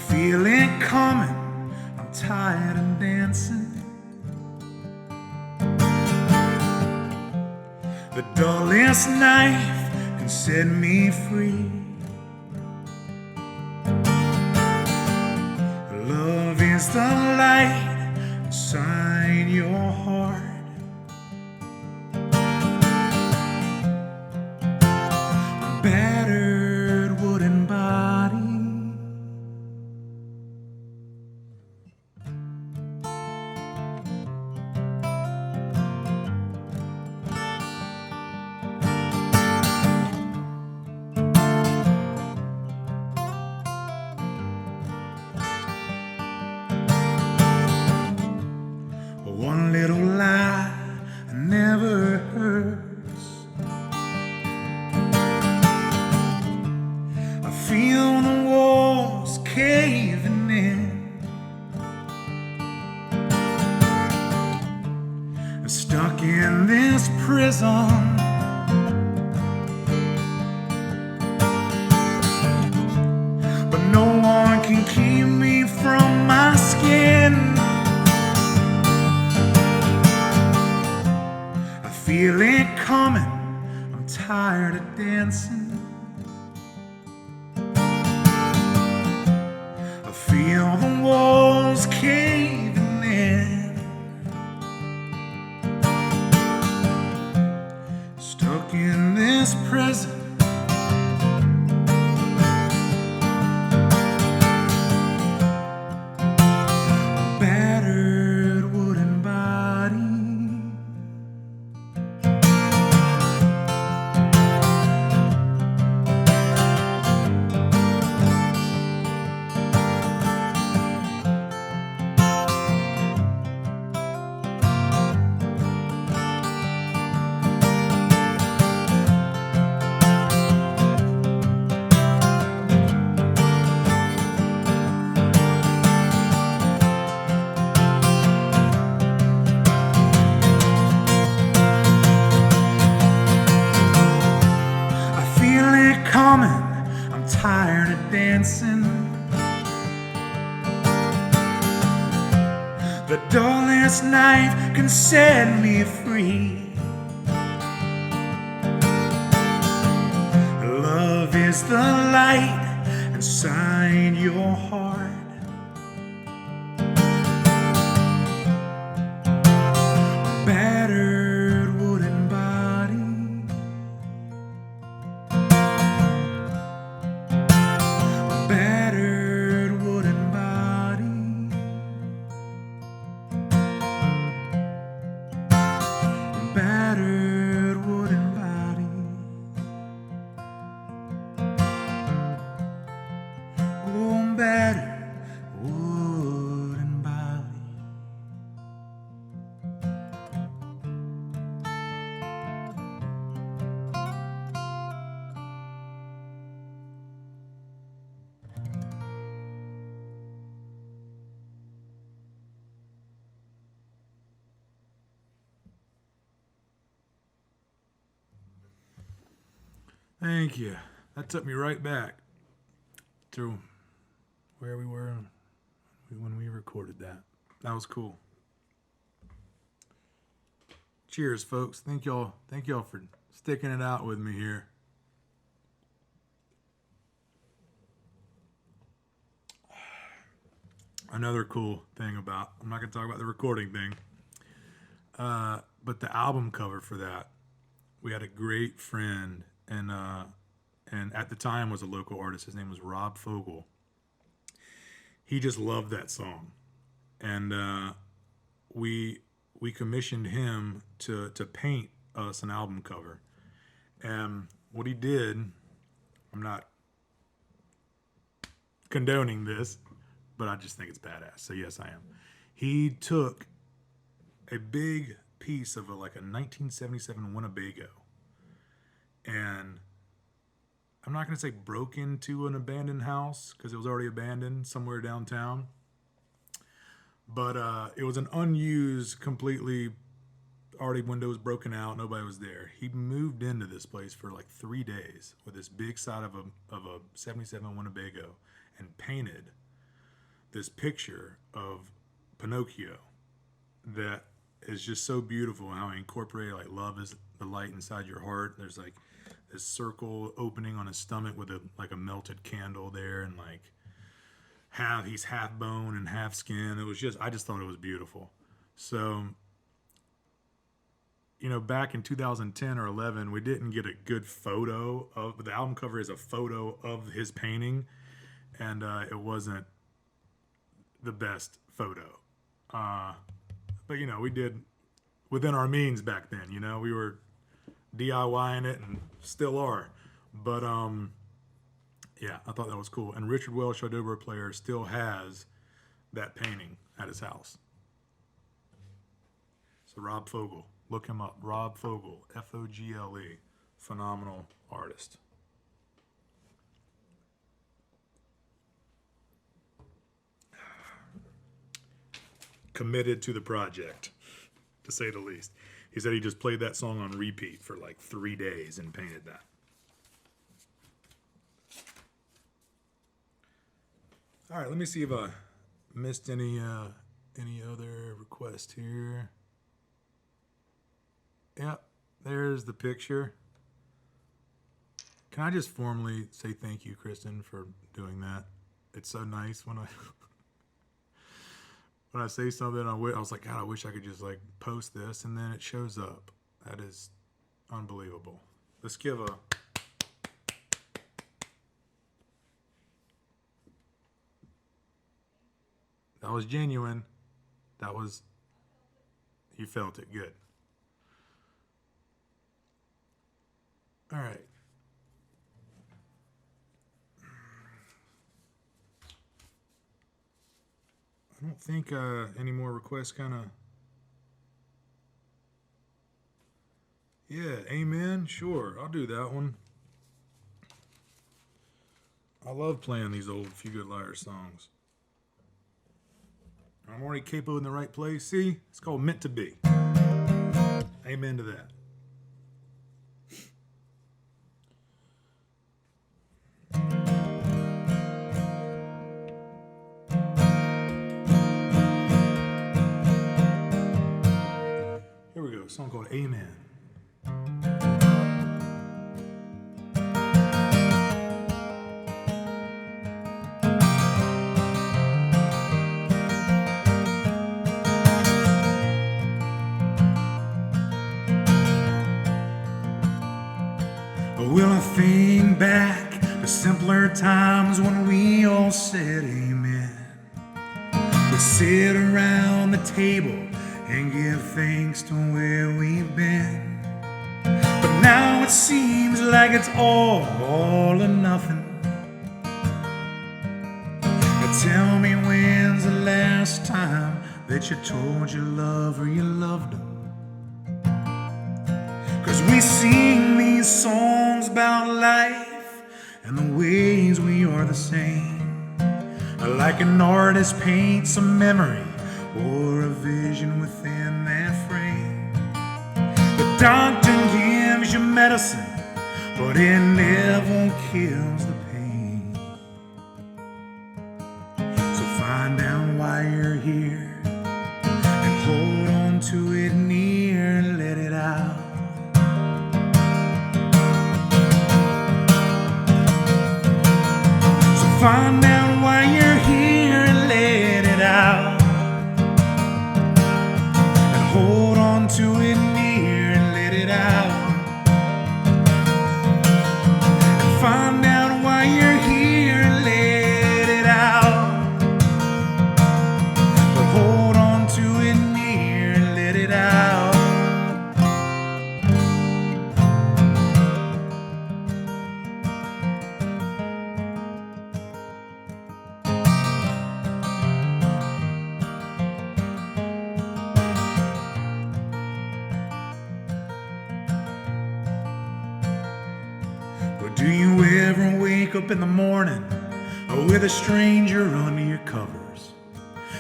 Feel it coming, I'm tired of dancing. The dullest knife can set me free. Love is the light inside your heart. A battered wooden body. One little lie never hurts. I feel the walls caving in. I'm stuck in this prison. But no one can keep me from my skin. Feel it coming, I'm tired of dancing. I feel the walls caving in. Stuck in this prison. A battered wooden body. tired of dancing. The dullest knife can set me free. Love is the light inside your heart. A battered wooden body, a battered wooden body, a battered wooden body. Oh, battered wooden body. Thank you. That took me right back to where we were when we recorded that. That was cool. Cheers, folks. Thank y'all for sticking it out with me here. Another cool thing about, I'm not going to talk about the recording thing, but the album cover for that, we had a great friend, and at the time was a local artist. His name was Rob Fogel. He just loved that song, and we commissioned him to paint us an album cover. And what he did, I'm not condoning this, but I just think it's badass. So yes, I am. He took a big piece of like a 1977 Winnebago, and I'm not going to say broke into an abandoned house because it was already abandoned somewhere downtown, but it was an unused, completely already windows broken out. Nobody was there. He moved into this place for like 3 days with this big side of a 77 Winnebago and painted this picture of Pinocchio that is just so beautiful. How he incorporated like love is the light inside your heart. There's like this circle opening on his stomach with a melted candle there, and like he's half bone and half skin. It was just, I just thought it was beautiful. So, you know, back in 2010 or 11, we didn't get a good photo of the album cover. Is a photo of his painting, and it wasn't the best photo. But you know, we did within our means back then. You know, we were DIYing it and still are. But yeah, I thought that was cool. And Richard Welsh, our dobro player, still has that painting at his house. So Rob Fogel, look him up. Rob Fogel, Fogle, phenomenal artist. Committed to the project, to say the least. He said he just played that song on repeat for like 3 days and painted that. All right, let me see if I missed any other request here. Yep, there's the picture. Can I just formally say thank you, Kristen, for doing that? It's so nice when I say something, I was like, God, I wish I could just like post this, and then it shows up. That is unbelievable. Let's give a... That was genuine. That was... You felt it. Good. All right. I don't think any more requests kind of... Yeah, amen. Sure, I'll do that one. I love playing these old Few Good Liars songs. I'm already capo in the right place. See? It's called Meant to Be. Amen to that. song called Amen. Will I think back to simpler times when we all said amen? We'd sit around the table and give thanks to where we've been. But now it seems like it's all or nothing. Now tell me, when's the last time that you told your lover you loved him? 'Cause we sing these songs about life and the ways we are the same. Like an artist paints a memory or a vision within that frame. The doctor gives you medicine, but it never kills the pain. So find out why you're here and hold on to it near and let it out. Find out why you're here and let it out. And hold on to it near and let it out. And find out why you're here and let it out. But hold on to it near and let it out. Do you ever wake up in the morning with a stranger under your covers,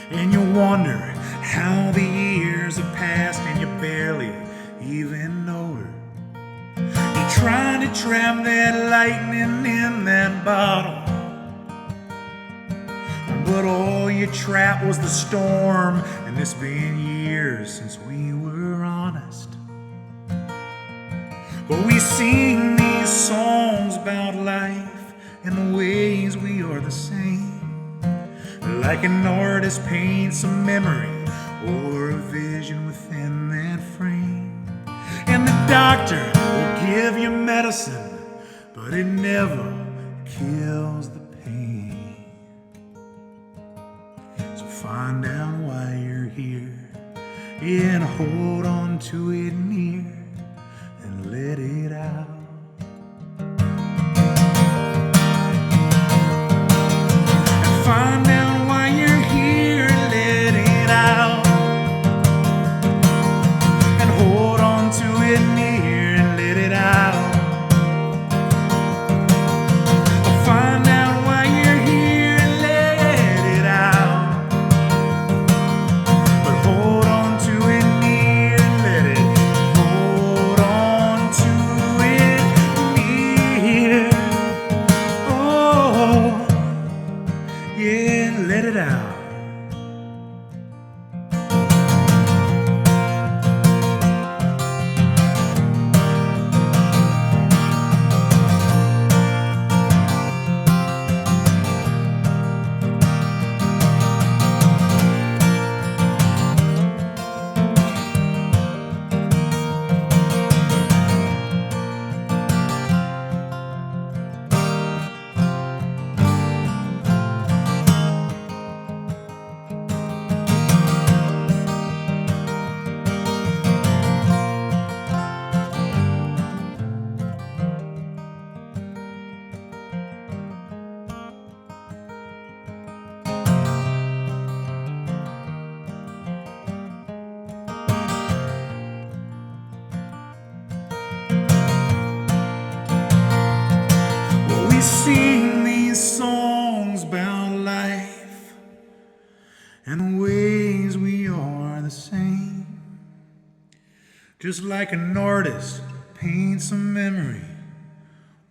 and you wonder how the years have passed and you barely even know her? You tried to trap that lightning in that bottle, but all you trapped was the storm, and it's been years since we were honest. But we sing these songs about life and the ways we are the same. Like an artist paints a memory or a vision within that frame. And the doctor will give you medicine, but it never kills the pain. So find out why you're here and hold on to it near and let it out. And find out why you're here and let it out. And hold on to it near and let it out. Find out why you're here and let it out. But hold on to it near and let it hold on to it near. Oh, yeah, let it out. We sing these songs about life and the ways we are the same. Just like an artist paints a memory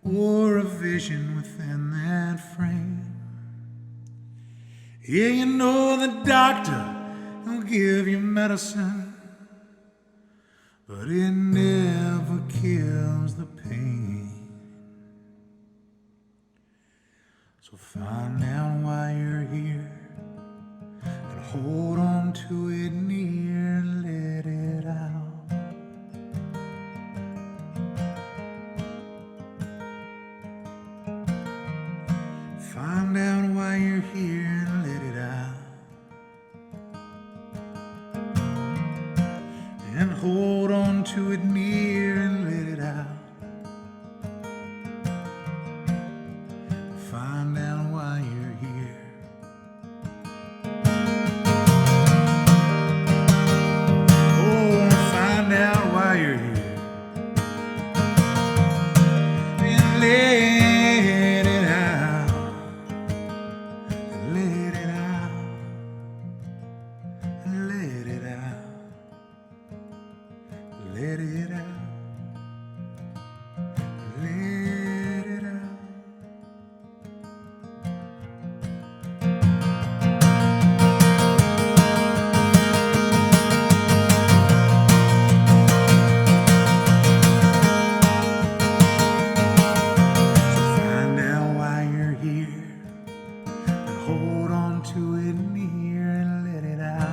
or a vision within that frame. Yeah, you know the doctor will give you medicine, but it never kills the pain. So find out why you're here and hold on to it near and let it out. Find out why you're here and let it out. And hold on to it near and let it out. Find out why you're here. Oh, find out why you're here. And let it out. Let it out. Let it out. Let it out. Let it out. So find out why you're here and hold on to it near and let it out.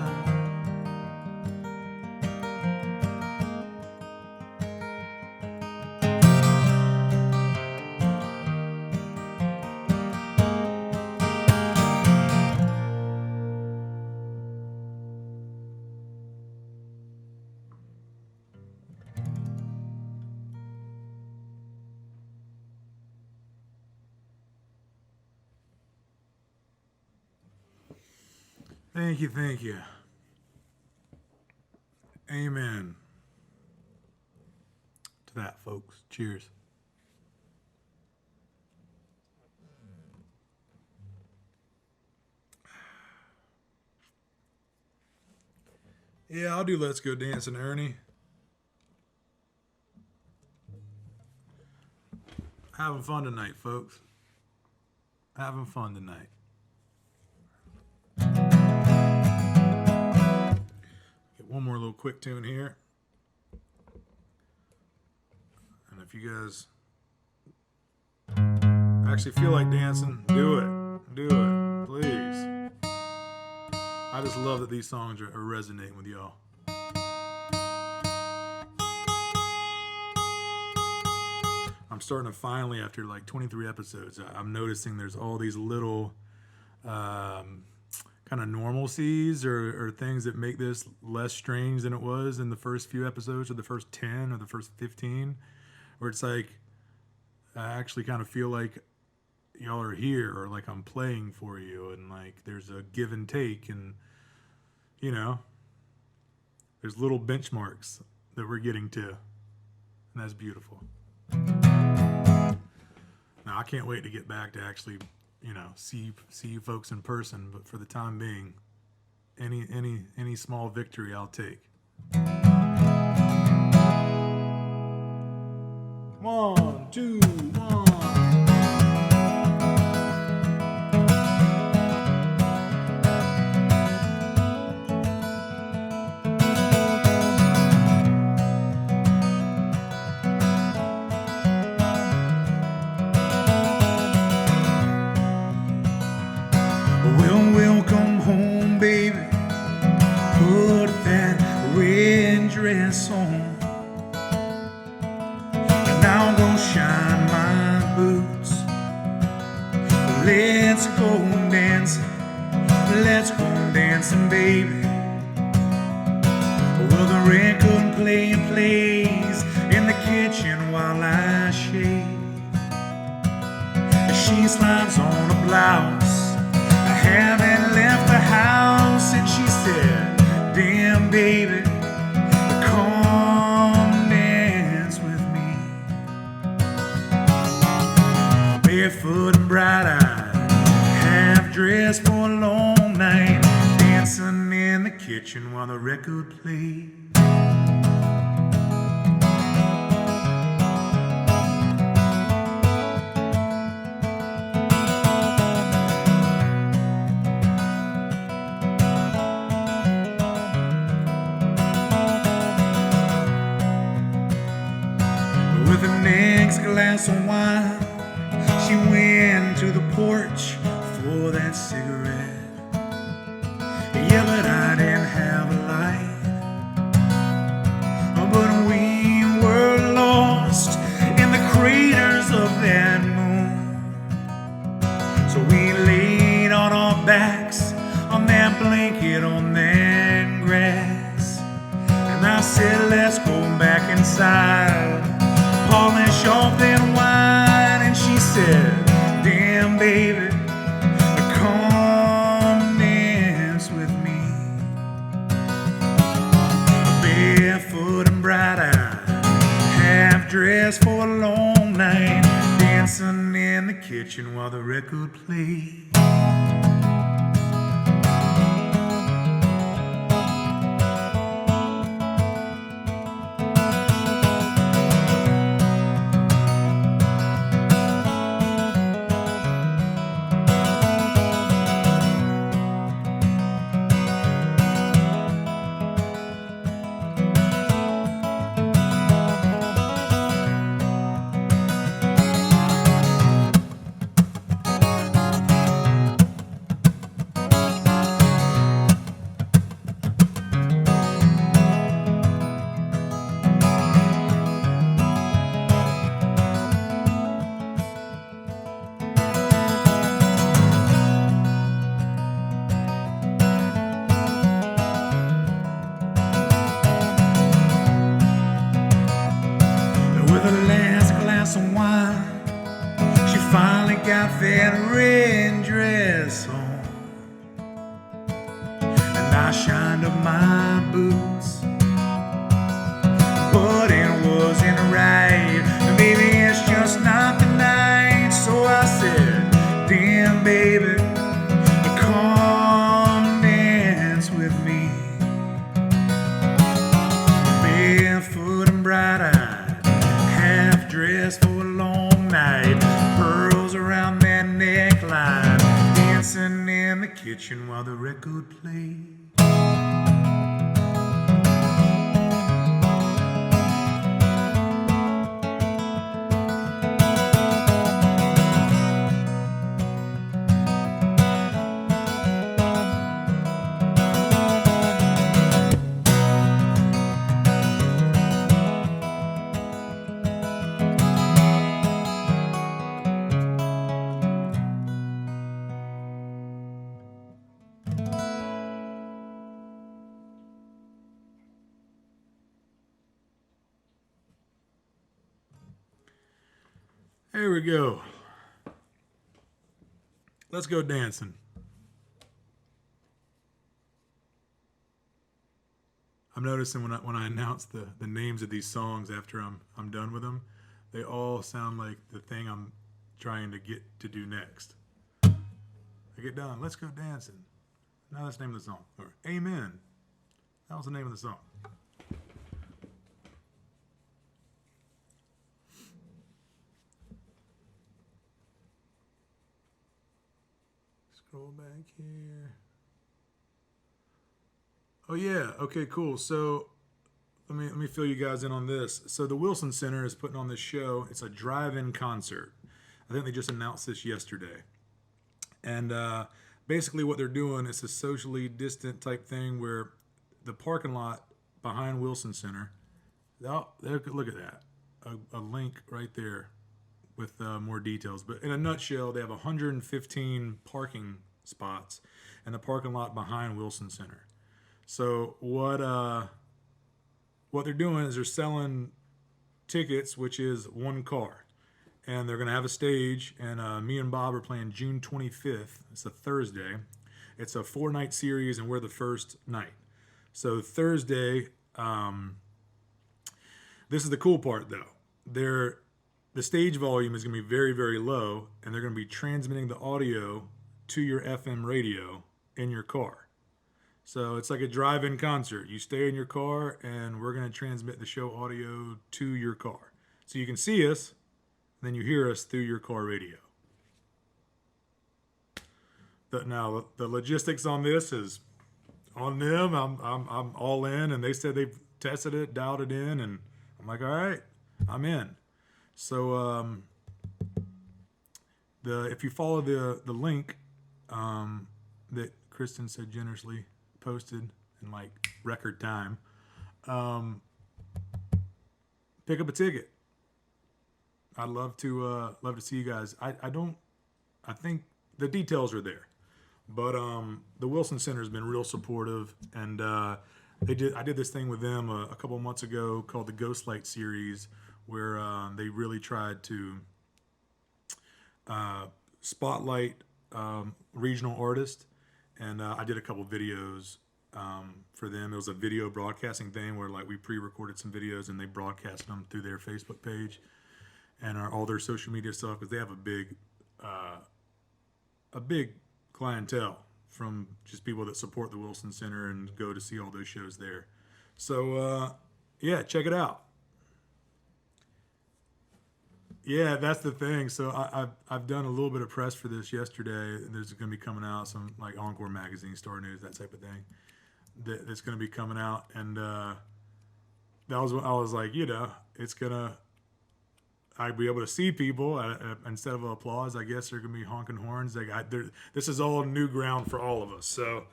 Thank you, thank you. Amen to that, folks. Cheers. Yeah, I'll do Let's Go Dancing, Ernie. Having fun tonight, folks. Having fun tonight. Get one more little quick tune here. And if you guys actually feel like dancing, do it. Do it, please. I just love that these songs are resonating with y'all. I'm starting to finally, after like 23 episodes, I'm noticing there's all these little kind of normalcies or things that make this less strange than it was in the first few episodes or the first 10 or the first 15, where it's like I actually kind of feel like y'all are here or like I'm playing for you, and like there's a give and take, and you know, there's little benchmarks that we're getting to, and that's beautiful. Now I can't wait to get back to actually, you know, see you folks in person, but for the time being, any small victory I'll take. 1, 2, 1. We'll come home, baby. Put that red dress on, and I'll go shine my boots. Let's go dancing. Let's go dancing, baby. Well, the record player plays in the kitchen while I shave. She slides on a blouse. I haven't left the house, and she said, damn baby, come dance with me. Barefoot and bright-eyed, half-dressed for a long night, dancing in the kitchen while the record plays. glass of wine, she went to the porch for that cigarette. Yeah, but I didn't have a light. But we were lost in the craters of that moon. So we laid on our backs on that blanket, on that grass. And I said, let's go back inside, polish off that wine. And she said, damn baby, come dance with me. Barefoot and bright-eyed, half dressed for a long night, dancing in the kitchen while the record played. With her last glass of wine, she finally got that red dress on. And I shined up my boots, but it wasn't right. Maybe it's just not the night. So I said, damn baby, come dance with me. Barefoot and bright-eyed, half dressed for a long night, pearls around that neckline, dancing in the kitchen while the record played. There we go. Let's go dancing. I'm noticing when I announce the names of these songs after I'm done with them, they all sound like the thing I'm trying to get to do next. I get done. Let's go dancing. Now that's the name of the song. Or Amen. That was the name of the song. Scroll back here. Oh yeah, okay, cool. So let me fill you guys in on this. So the Wilson Center is putting on this show. It's a drive-in concert. I think they just announced this yesterday. And basically what they're doing is a socially distant type thing where the parking lot behind Wilson Center, look at that, a link right there with more details. But in a nutshell, they have 115 parking spots in the parking lot behind Wilson Center. So what they're doing is they're selling tickets, which is one car. And they're going to have a stage, and me and Bob are playing June 25th. It's a Thursday. It's a 4-night series, and we're the first night. So Thursday, this is the cool part, though. The stage volume is going to be very, very low, and they're going to be transmitting the audio to your FM radio in your car. So it's like a drive-in concert. You stay in your car, and we're going to transmit the show audio to your car. So you can see us, then you hear us through your car radio. Now the logistics on this is on them. I'm all in, and they said they've tested it, dialed it in, and I'm like, all right, I'm in. So if you follow the link that Kristen so generously posted in like record time, pick up a ticket. I'd love to see you guys. I think the details are there, but the Wilson Center has been real supportive, and I did this thing with them a couple of months ago called the Ghostlight series, where they really tried to spotlight regional artists, and I did a couple videos for them. It was a video broadcasting thing where like we pre-recorded some videos and they broadcast them through their Facebook page and all their social media stuff, because they have a big clientele from just people that support the Wilson Center and go to see all those shows there. So yeah, check it out. Yeah, that's the thing. So I've done a little bit of press for this yesterday. There's going to be coming out some like Encore magazine, Star News, that type of thing. That's going to be coming out, and that was when I was like, it's gonna. I'd be able to see people instead of applause. I guess they're going to be honking horns. This is all new ground for all of us. So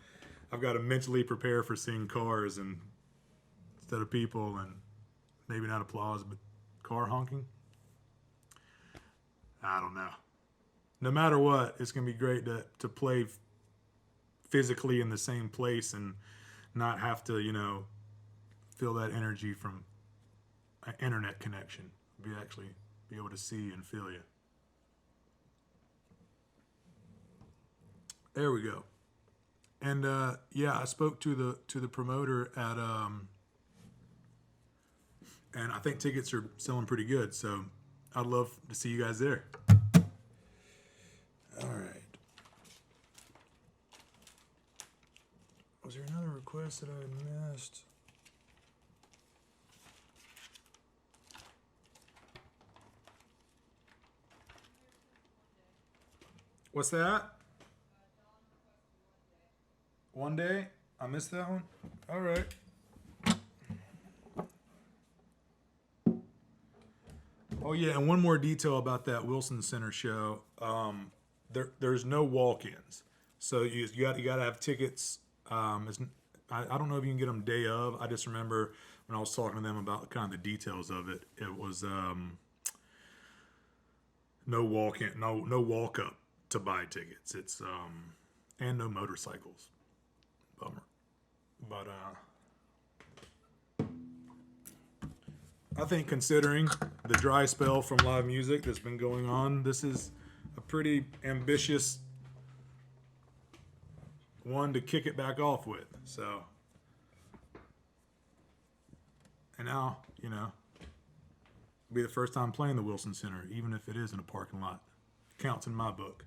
I've got to mentally prepare for seeing cars and instead of people, and maybe not applause, but car honking. I don't know. No matter what, it's going to be great to play physically in the same place and not have to, feel that energy from an internet connection. Be able to see and feel you. There we go. And I spoke to the promoter at and I think tickets are selling pretty good, so I'd love to see you guys there. All right. Was there another request that I missed? What's that? One day? I missed that one? All right. Oh yeah, and one more detail about that Wilson Center show. There's no walk-ins, so you got to have tickets. I don't know if you can get them day of. I just remember when I was talking to them about kind of the details of it. It was no walk-in, no walk-up to buy tickets. It's and no motorcycles. Bummer, but I think considering the dry spell from live music that's been going on, this is a pretty ambitious one to kick it back off with. So, and now, it'll be the first time playing the Wilson Center, even if it is in a parking lot. Counts in my book.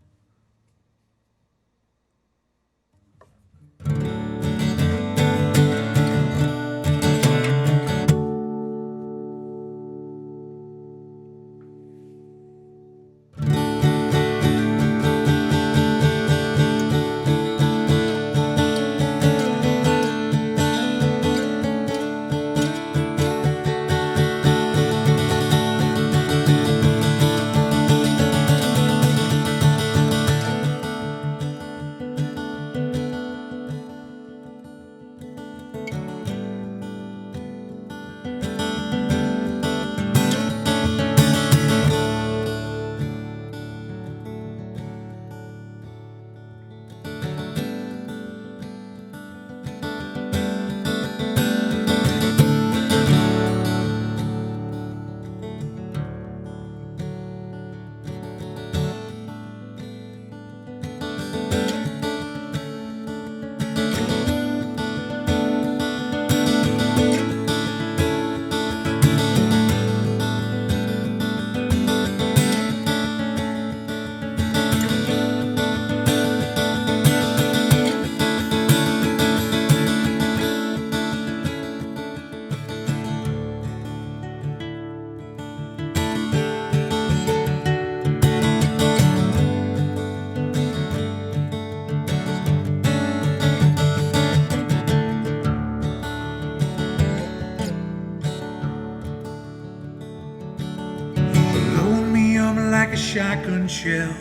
Like a shotgun shell,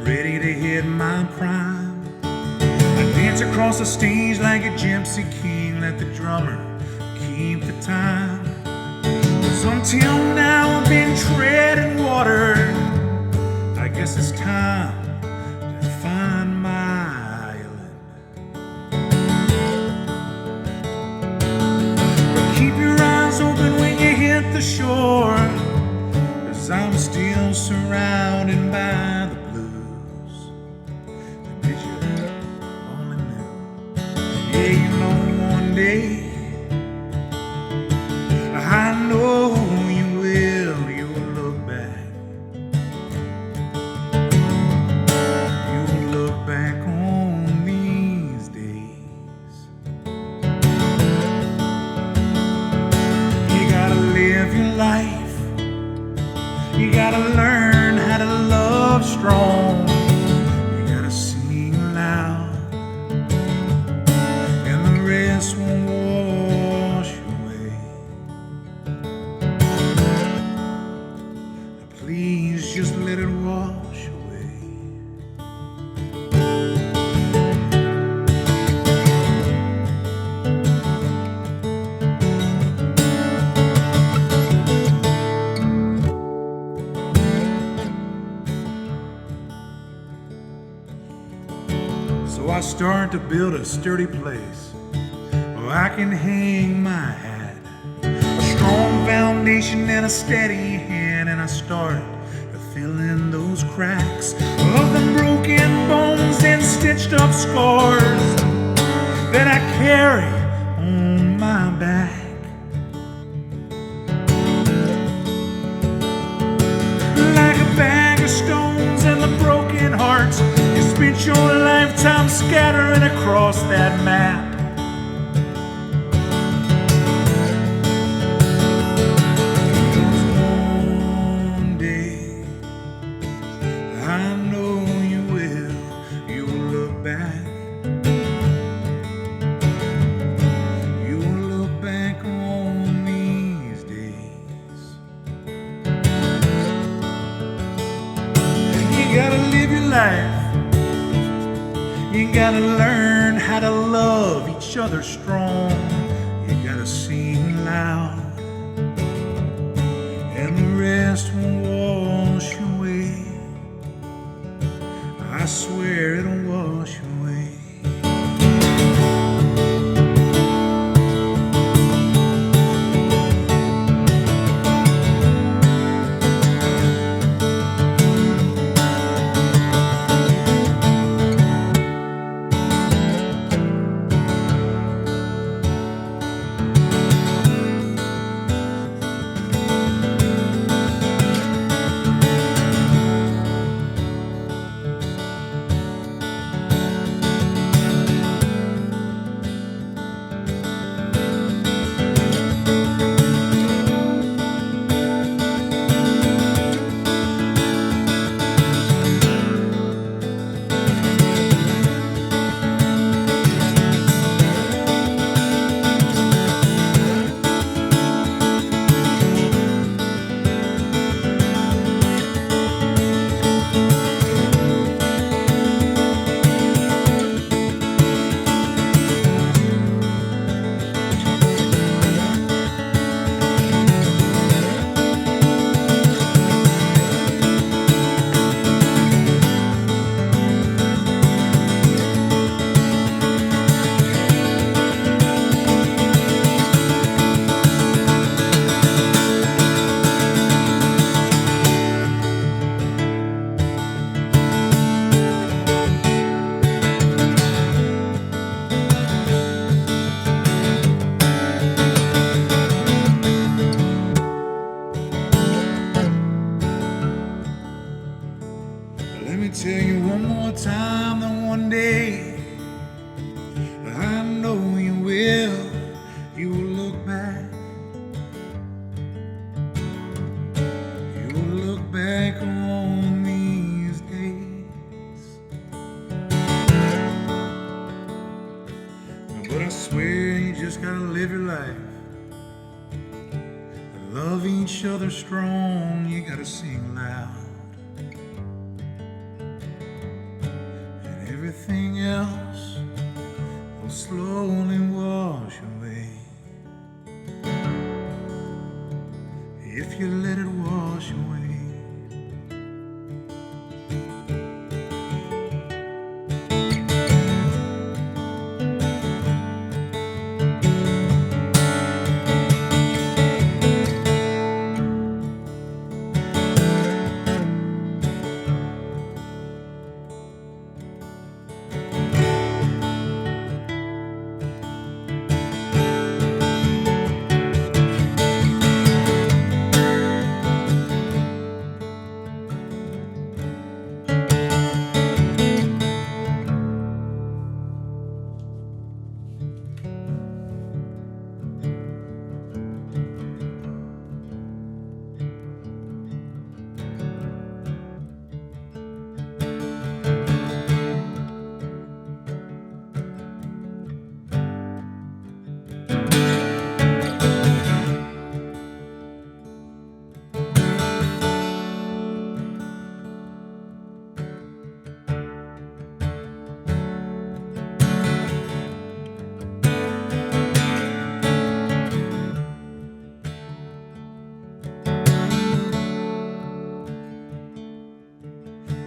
ready to hit my prime. I dance across the stage like a gypsy king, let the drummer keep the time. 'Cause until now I've been treading water. I guess it's time to find my island. But keep your eyes open when you hit the shore, 'cause I'm still surrounded by the blues. And did you only know? Yeah, you know one day I know you will. You'll look back. You'll look back on these days. You gotta live your life. You gotta learn how to love strong. You gotta sing loud, and the rest won't wash away. Now please just let it wash away. So I start to build a sturdy place where I can hang my hat, a strong foundation and a steady hand, and I start to fill in those cracks of the broken bones and stitched up scars that I carry on my back. Like a bag of stones and the broken hearts you spent your lifetime scattering across that map. Because one day I know you will. You'll look back. You'll look back on these days. You gotta live your life. You gotta learn how to love each other strong. You gotta sing loud, and the rest will wash away. I swear it'll wash away. Let me tell you one more time that one day I know you will. You will look back. You will look back on these days. But I swear you just gotta live your life. Love each other strong. You gotta sing loud. everything else will slowly wash away if you let it wash away.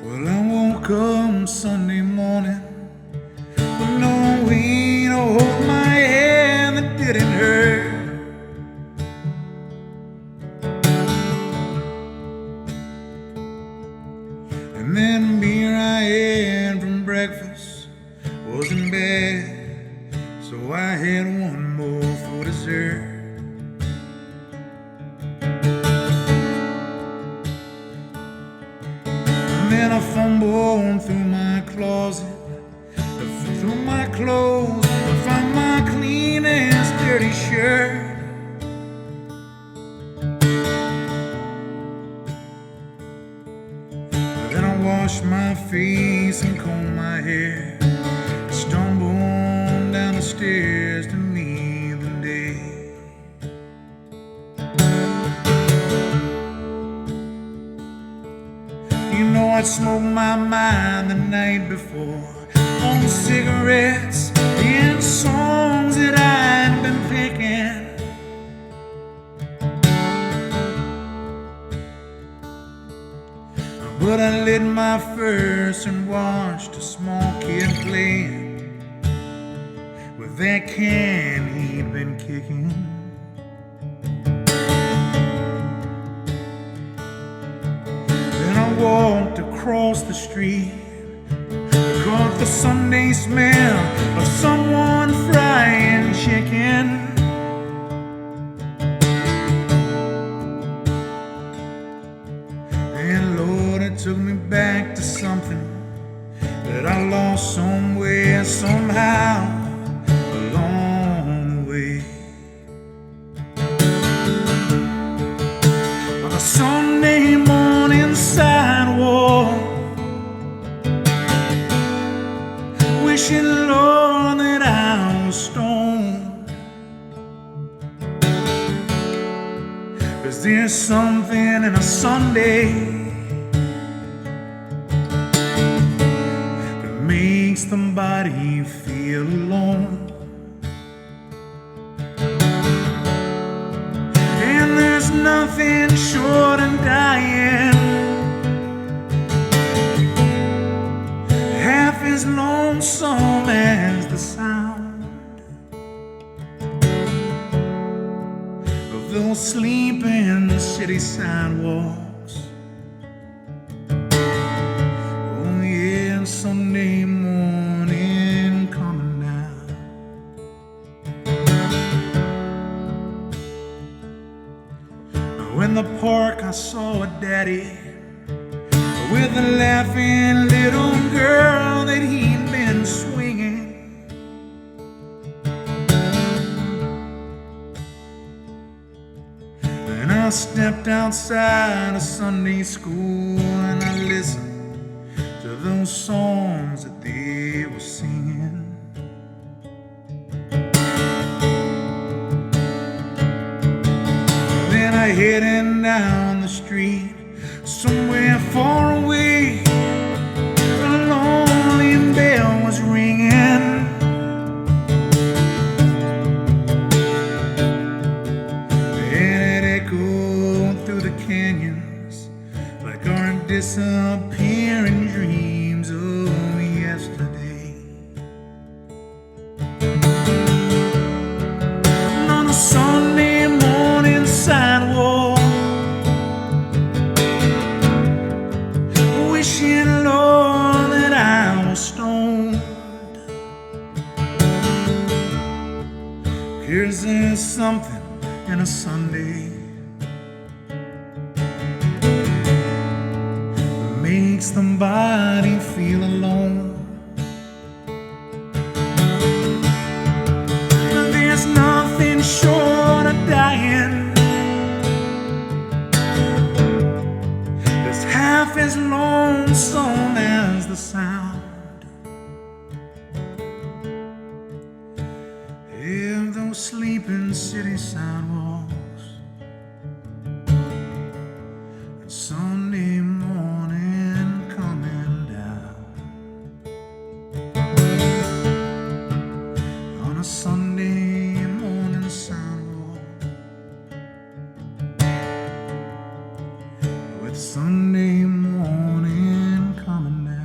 Well, I woke up Sunday morning with no way to hold my hand that didn't hurt. And then beer I had from breakfast wasn't bad, so I had one more for dessert. Then I fumbled through my closet, through my clothes, to find my cleanest dirty shirt. Then I washed my face and combed my hair, stumbled down the stairs to meet the day. You know I'd smoked my mind the night before on cigarettes and songs that I'd been picking. But I lit my first and watched a small kid playing with that can he'd been kicking. Walked across the street, caught the Sunday smell of someone frying chicken. And Lord, it took me back to something that I lost somewhere, somehow, along the way. On a Sunday morning sidewalk, wishing, Lord, that I was stoned. 'Cause there's something in a Sunday that makes the body feel alone. And there's nothing short of dying half as lonesome as the sound of those sleeping city sidewalks. Oh yeah, Sunday morning coming down. In the park I saw a daddy with a laughing little girl that he'd been swinging. Then I stepped outside of Sunday school and I listened to those songs that they were singing. Then I headed down the street somewhere far away, a lonely bell sharing dreams of yesterday. And on a Sunday morning sidewalk, wishing, Lord, that I was stoned. 'Cause there's something in a Sunday that makes the body feel alone. There's nothing short of dying that's half as lonesome as the sound of those sleeping city sidewalks and Sunday morning coming down. On a Sunday morning sidewalk with Sunday morning coming down.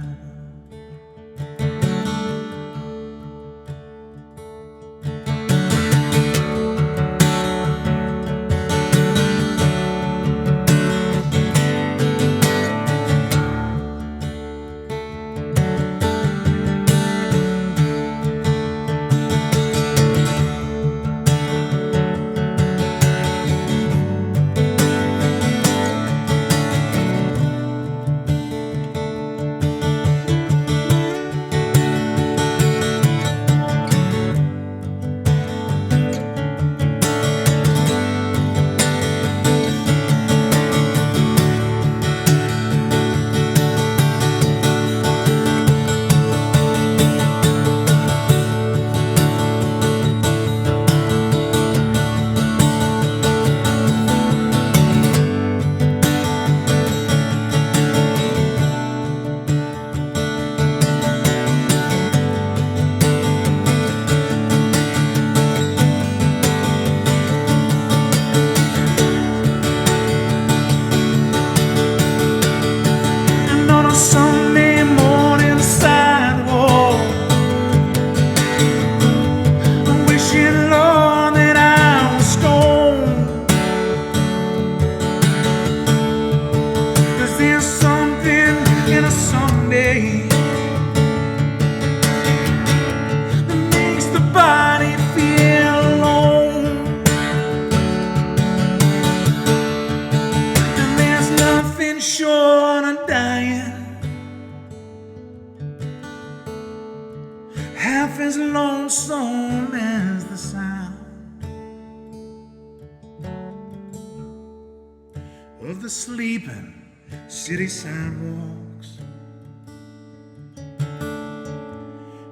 And on a Sunday morning sidewalk, I'm wishing, Lord, that I was stoned. 'Cause there's something in a Sunday that makes the body feel alone. And there's nothing short of dying half as lonesome as the sound of the sleeping city sidewalks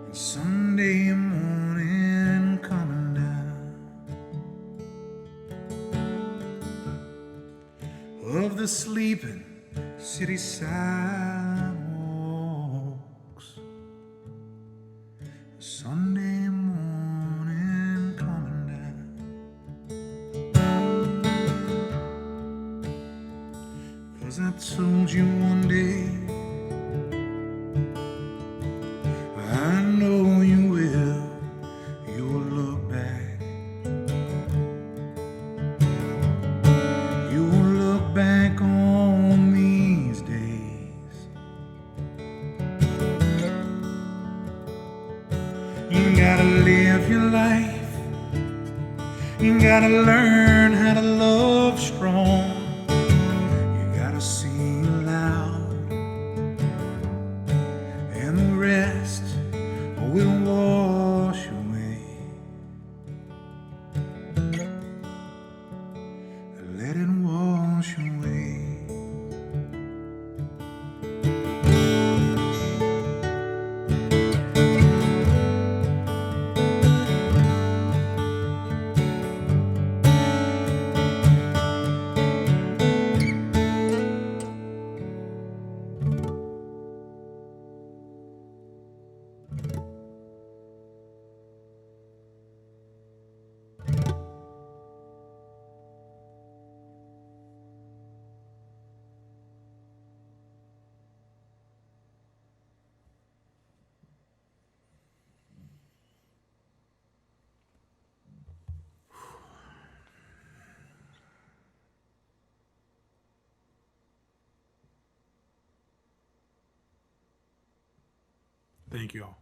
and Sunday morning coming down. Of the sleeping city sidewalks, Sunday morning coming down. 'Cause I told you one day, I know you will look back. You will look back on these days. You gotta live your life. You gotta learn how to love strong. You gotta sing loud, and the rest will wash away. Let it wash away. Thank y'all.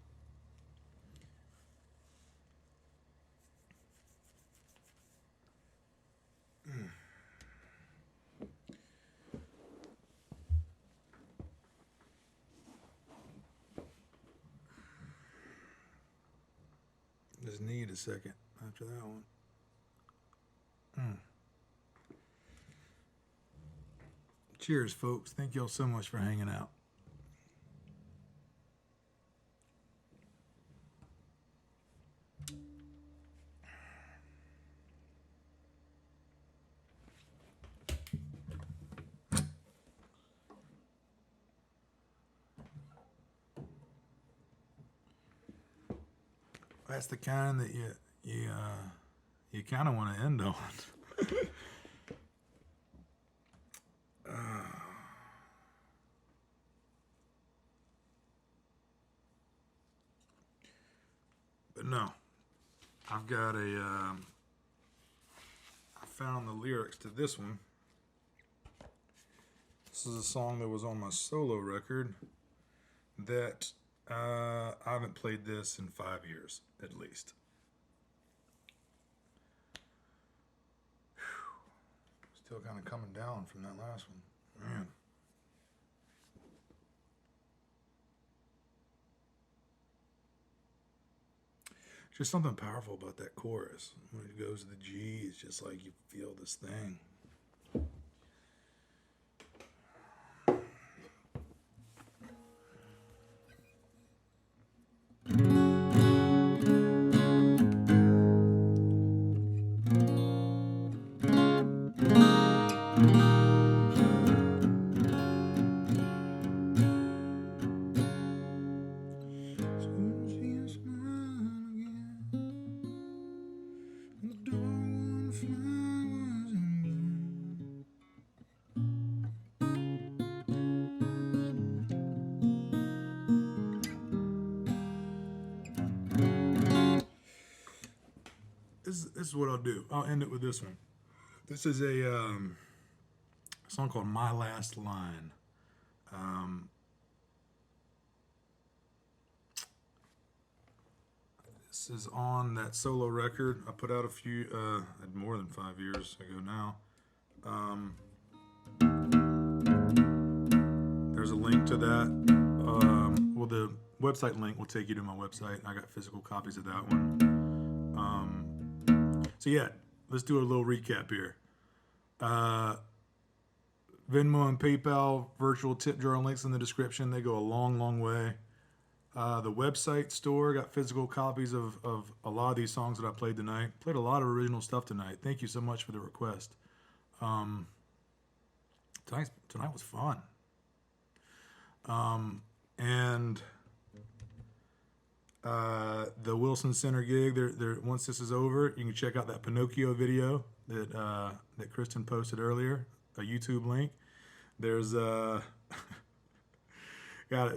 Just need a second after that one. Cheers, folks. Thank y'all so much for hanging out. That's the kind that you kind of want to end on. But no, I've got I found the lyrics to this one. This is a song that was on my solo record that I haven't played this in 5 years, at least. Whew. Still kind of coming down from that last one. Man. Just something powerful about that chorus. When it goes to the G, it's just like you feel this thing. This is what I'll do. I'll end it with this one. This is a song called My Last Line. This is on that solo record I put out a few, more than 5 years ago now. There's a link to that. Well, the website link will take you to my website. I got physical copies of that one. So yeah, let's do a little recap here. Venmo and PayPal virtual tip jar links in the description. They go a long, long way. The website store got physical copies of a lot of these songs that I played tonight. Played a lot of original stuff tonight. Thank you so much for the request. Tonight was fun. And the Wilson Center gig, once this is over, you can check out that Pinocchio video that Kristen posted earlier, a YouTube link. There's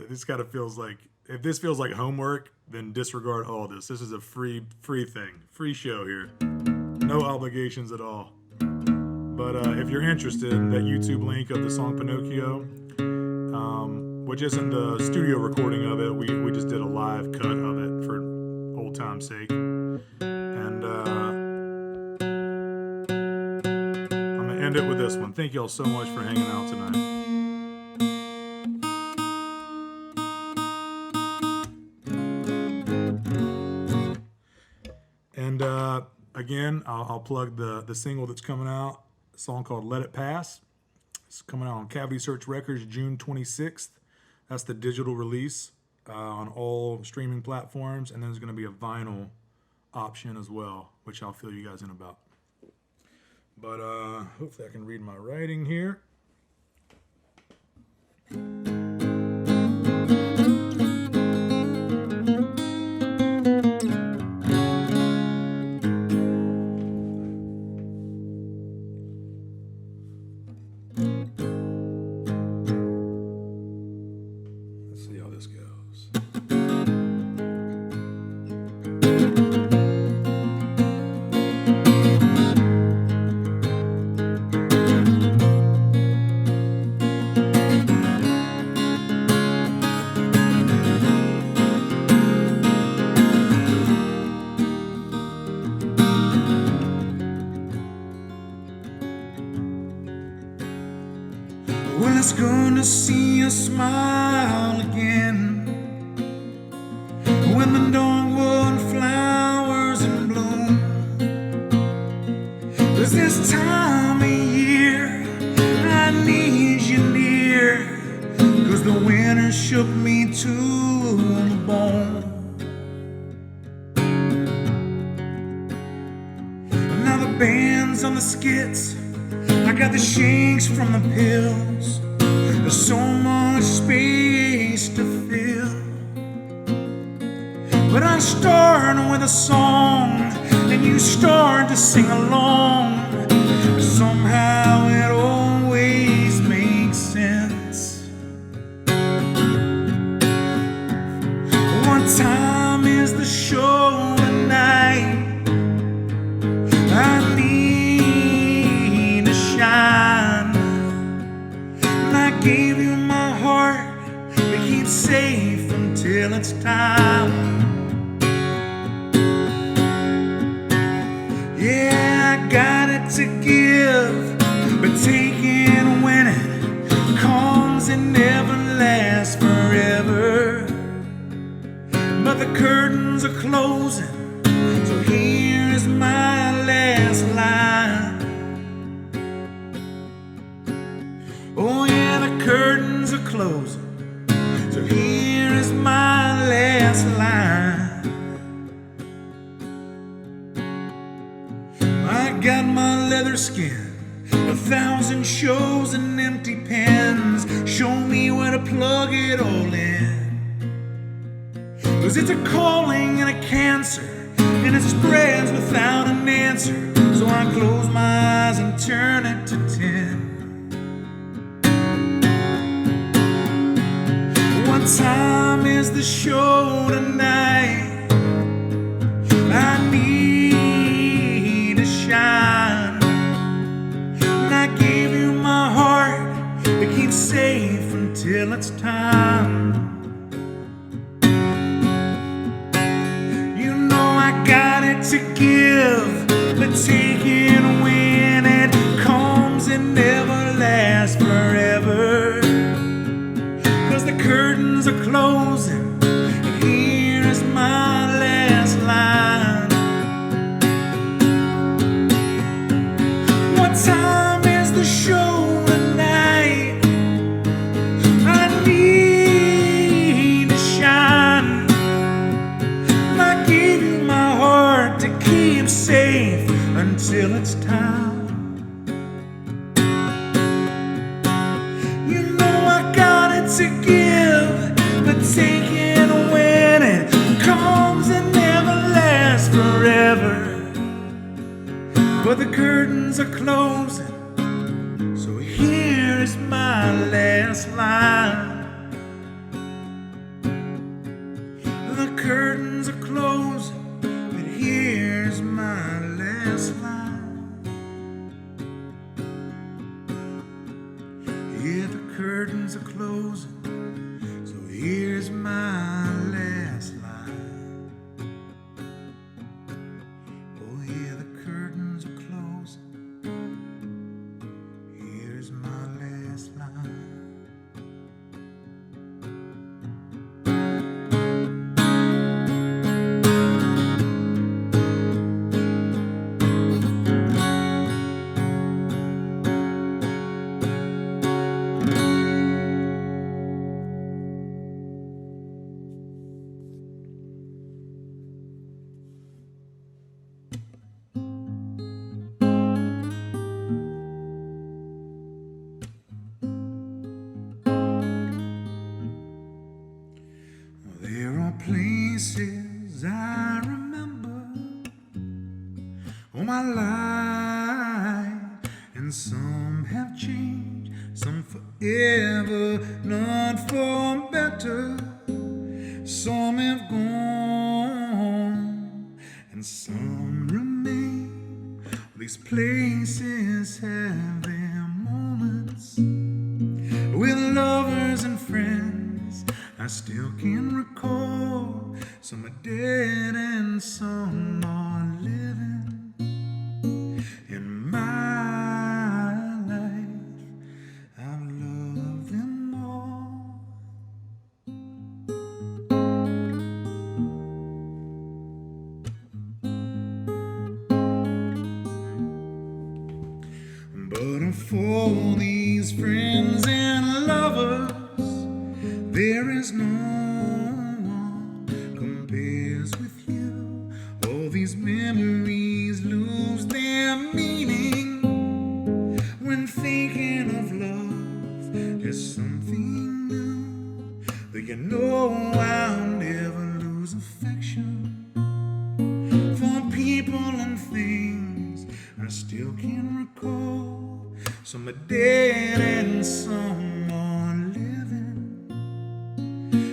this kind of feels like, if this feels like homework, then disregard all this. This is a free thing, free show here, no obligations at all. But if you're interested, that YouTube link of the song Pinocchio, which isn't the studio recording of it, we just did a live cut of it for old time's sake. And I'm gonna end it with this one. Thank y'all so much for hanging out tonight. And again, I'll plug the single that's coming out, a song called Let It Pass. It's coming out on Cavity Search Records June 26th. That's the digital release on all streaming platforms. And then there's going to be a vinyl option as well, which I'll fill you guys in about. But hopefully I can read my writing here. it's good to see you smile again. When the dogwood flowers in bloom, 'cause this time of year I need you near, 'cause the winter shook me to the bone. Now the band's on the skits, I got the shakes from the pills. There's so much space to fill. But I start with a song, and you start to sing along. Somehow it always makes sense. What time is the show tonight? I need to shine. And I gave you my heart to keep safe until it's time. Yeah, I got it to give, but taking and winning comes and never lasts forever. But the curtains are closing, so here's my last line. Oh yeah, the curtains are closing, so here is my last line. I got my leather skin, 1,000 shows and empty pens. Show me where to plug it all in. 'Cause it's a calling and a cancer, and it spreads without an answer. So I close my eyes and turn it to 10. What time is the show tonight? I need to shine. And I gave you my heart to keep safe until it's time. You know I got it to give, but taking when it comes and never lasts forever. 'Cause the curtains are closing, and here is my last line. What time is the show tonight? I need to shine. I gave you my heart to keep safe until it's time. You know I got it to give, but taking when it comes and never lasts forever. But the curtains are closing, so here's my last line. The curtains are closing, but here's my last line. Yeah, the curtains are closing, so here's my last line. Oh yeah, the curtains are closing, here's my last line. There are places I remember all my life, and some have changed, some forever, not for better. Some have gone, and some remain. These places have their moments with lovers and friends. I still can recall. Some are dead and some are living. In my life, I've loved There is no one compares with you. All these memories lose their meaning when thinking of love. There's something new that you know I'll never lose affection for people and things I still can recall. Some are dead and some are living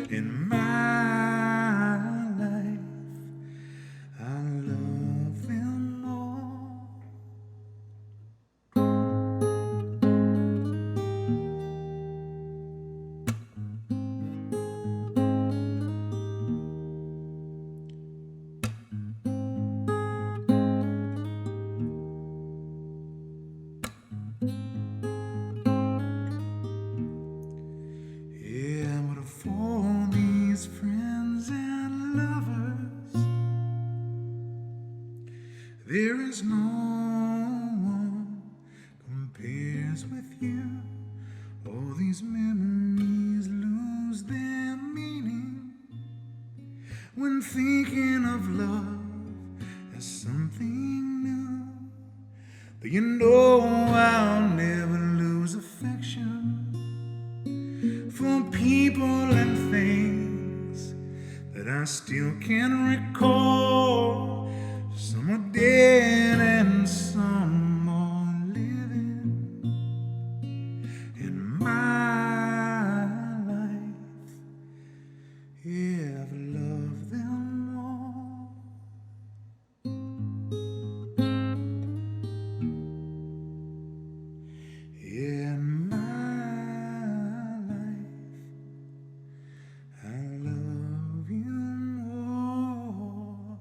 in my life. I love them all. Yeah, but for these friends and lovers, there is no one compares with you. All these memories lose their meaning when thinking of love as something new. That you know I'll never lose affection for people and things that I still can recall. Some are dead and some are living in my life. Yeah, I've loved them all. Yeah, in my life, I love you more.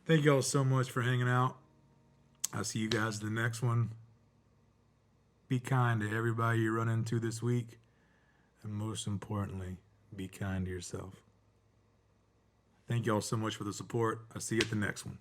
Thank you all so much for hanging out. I'll see you guys in the next one. Be kind to everybody you run into this week. And most importantly, be kind to yourself. Thank you all so much for the support. I'll see you at the next one.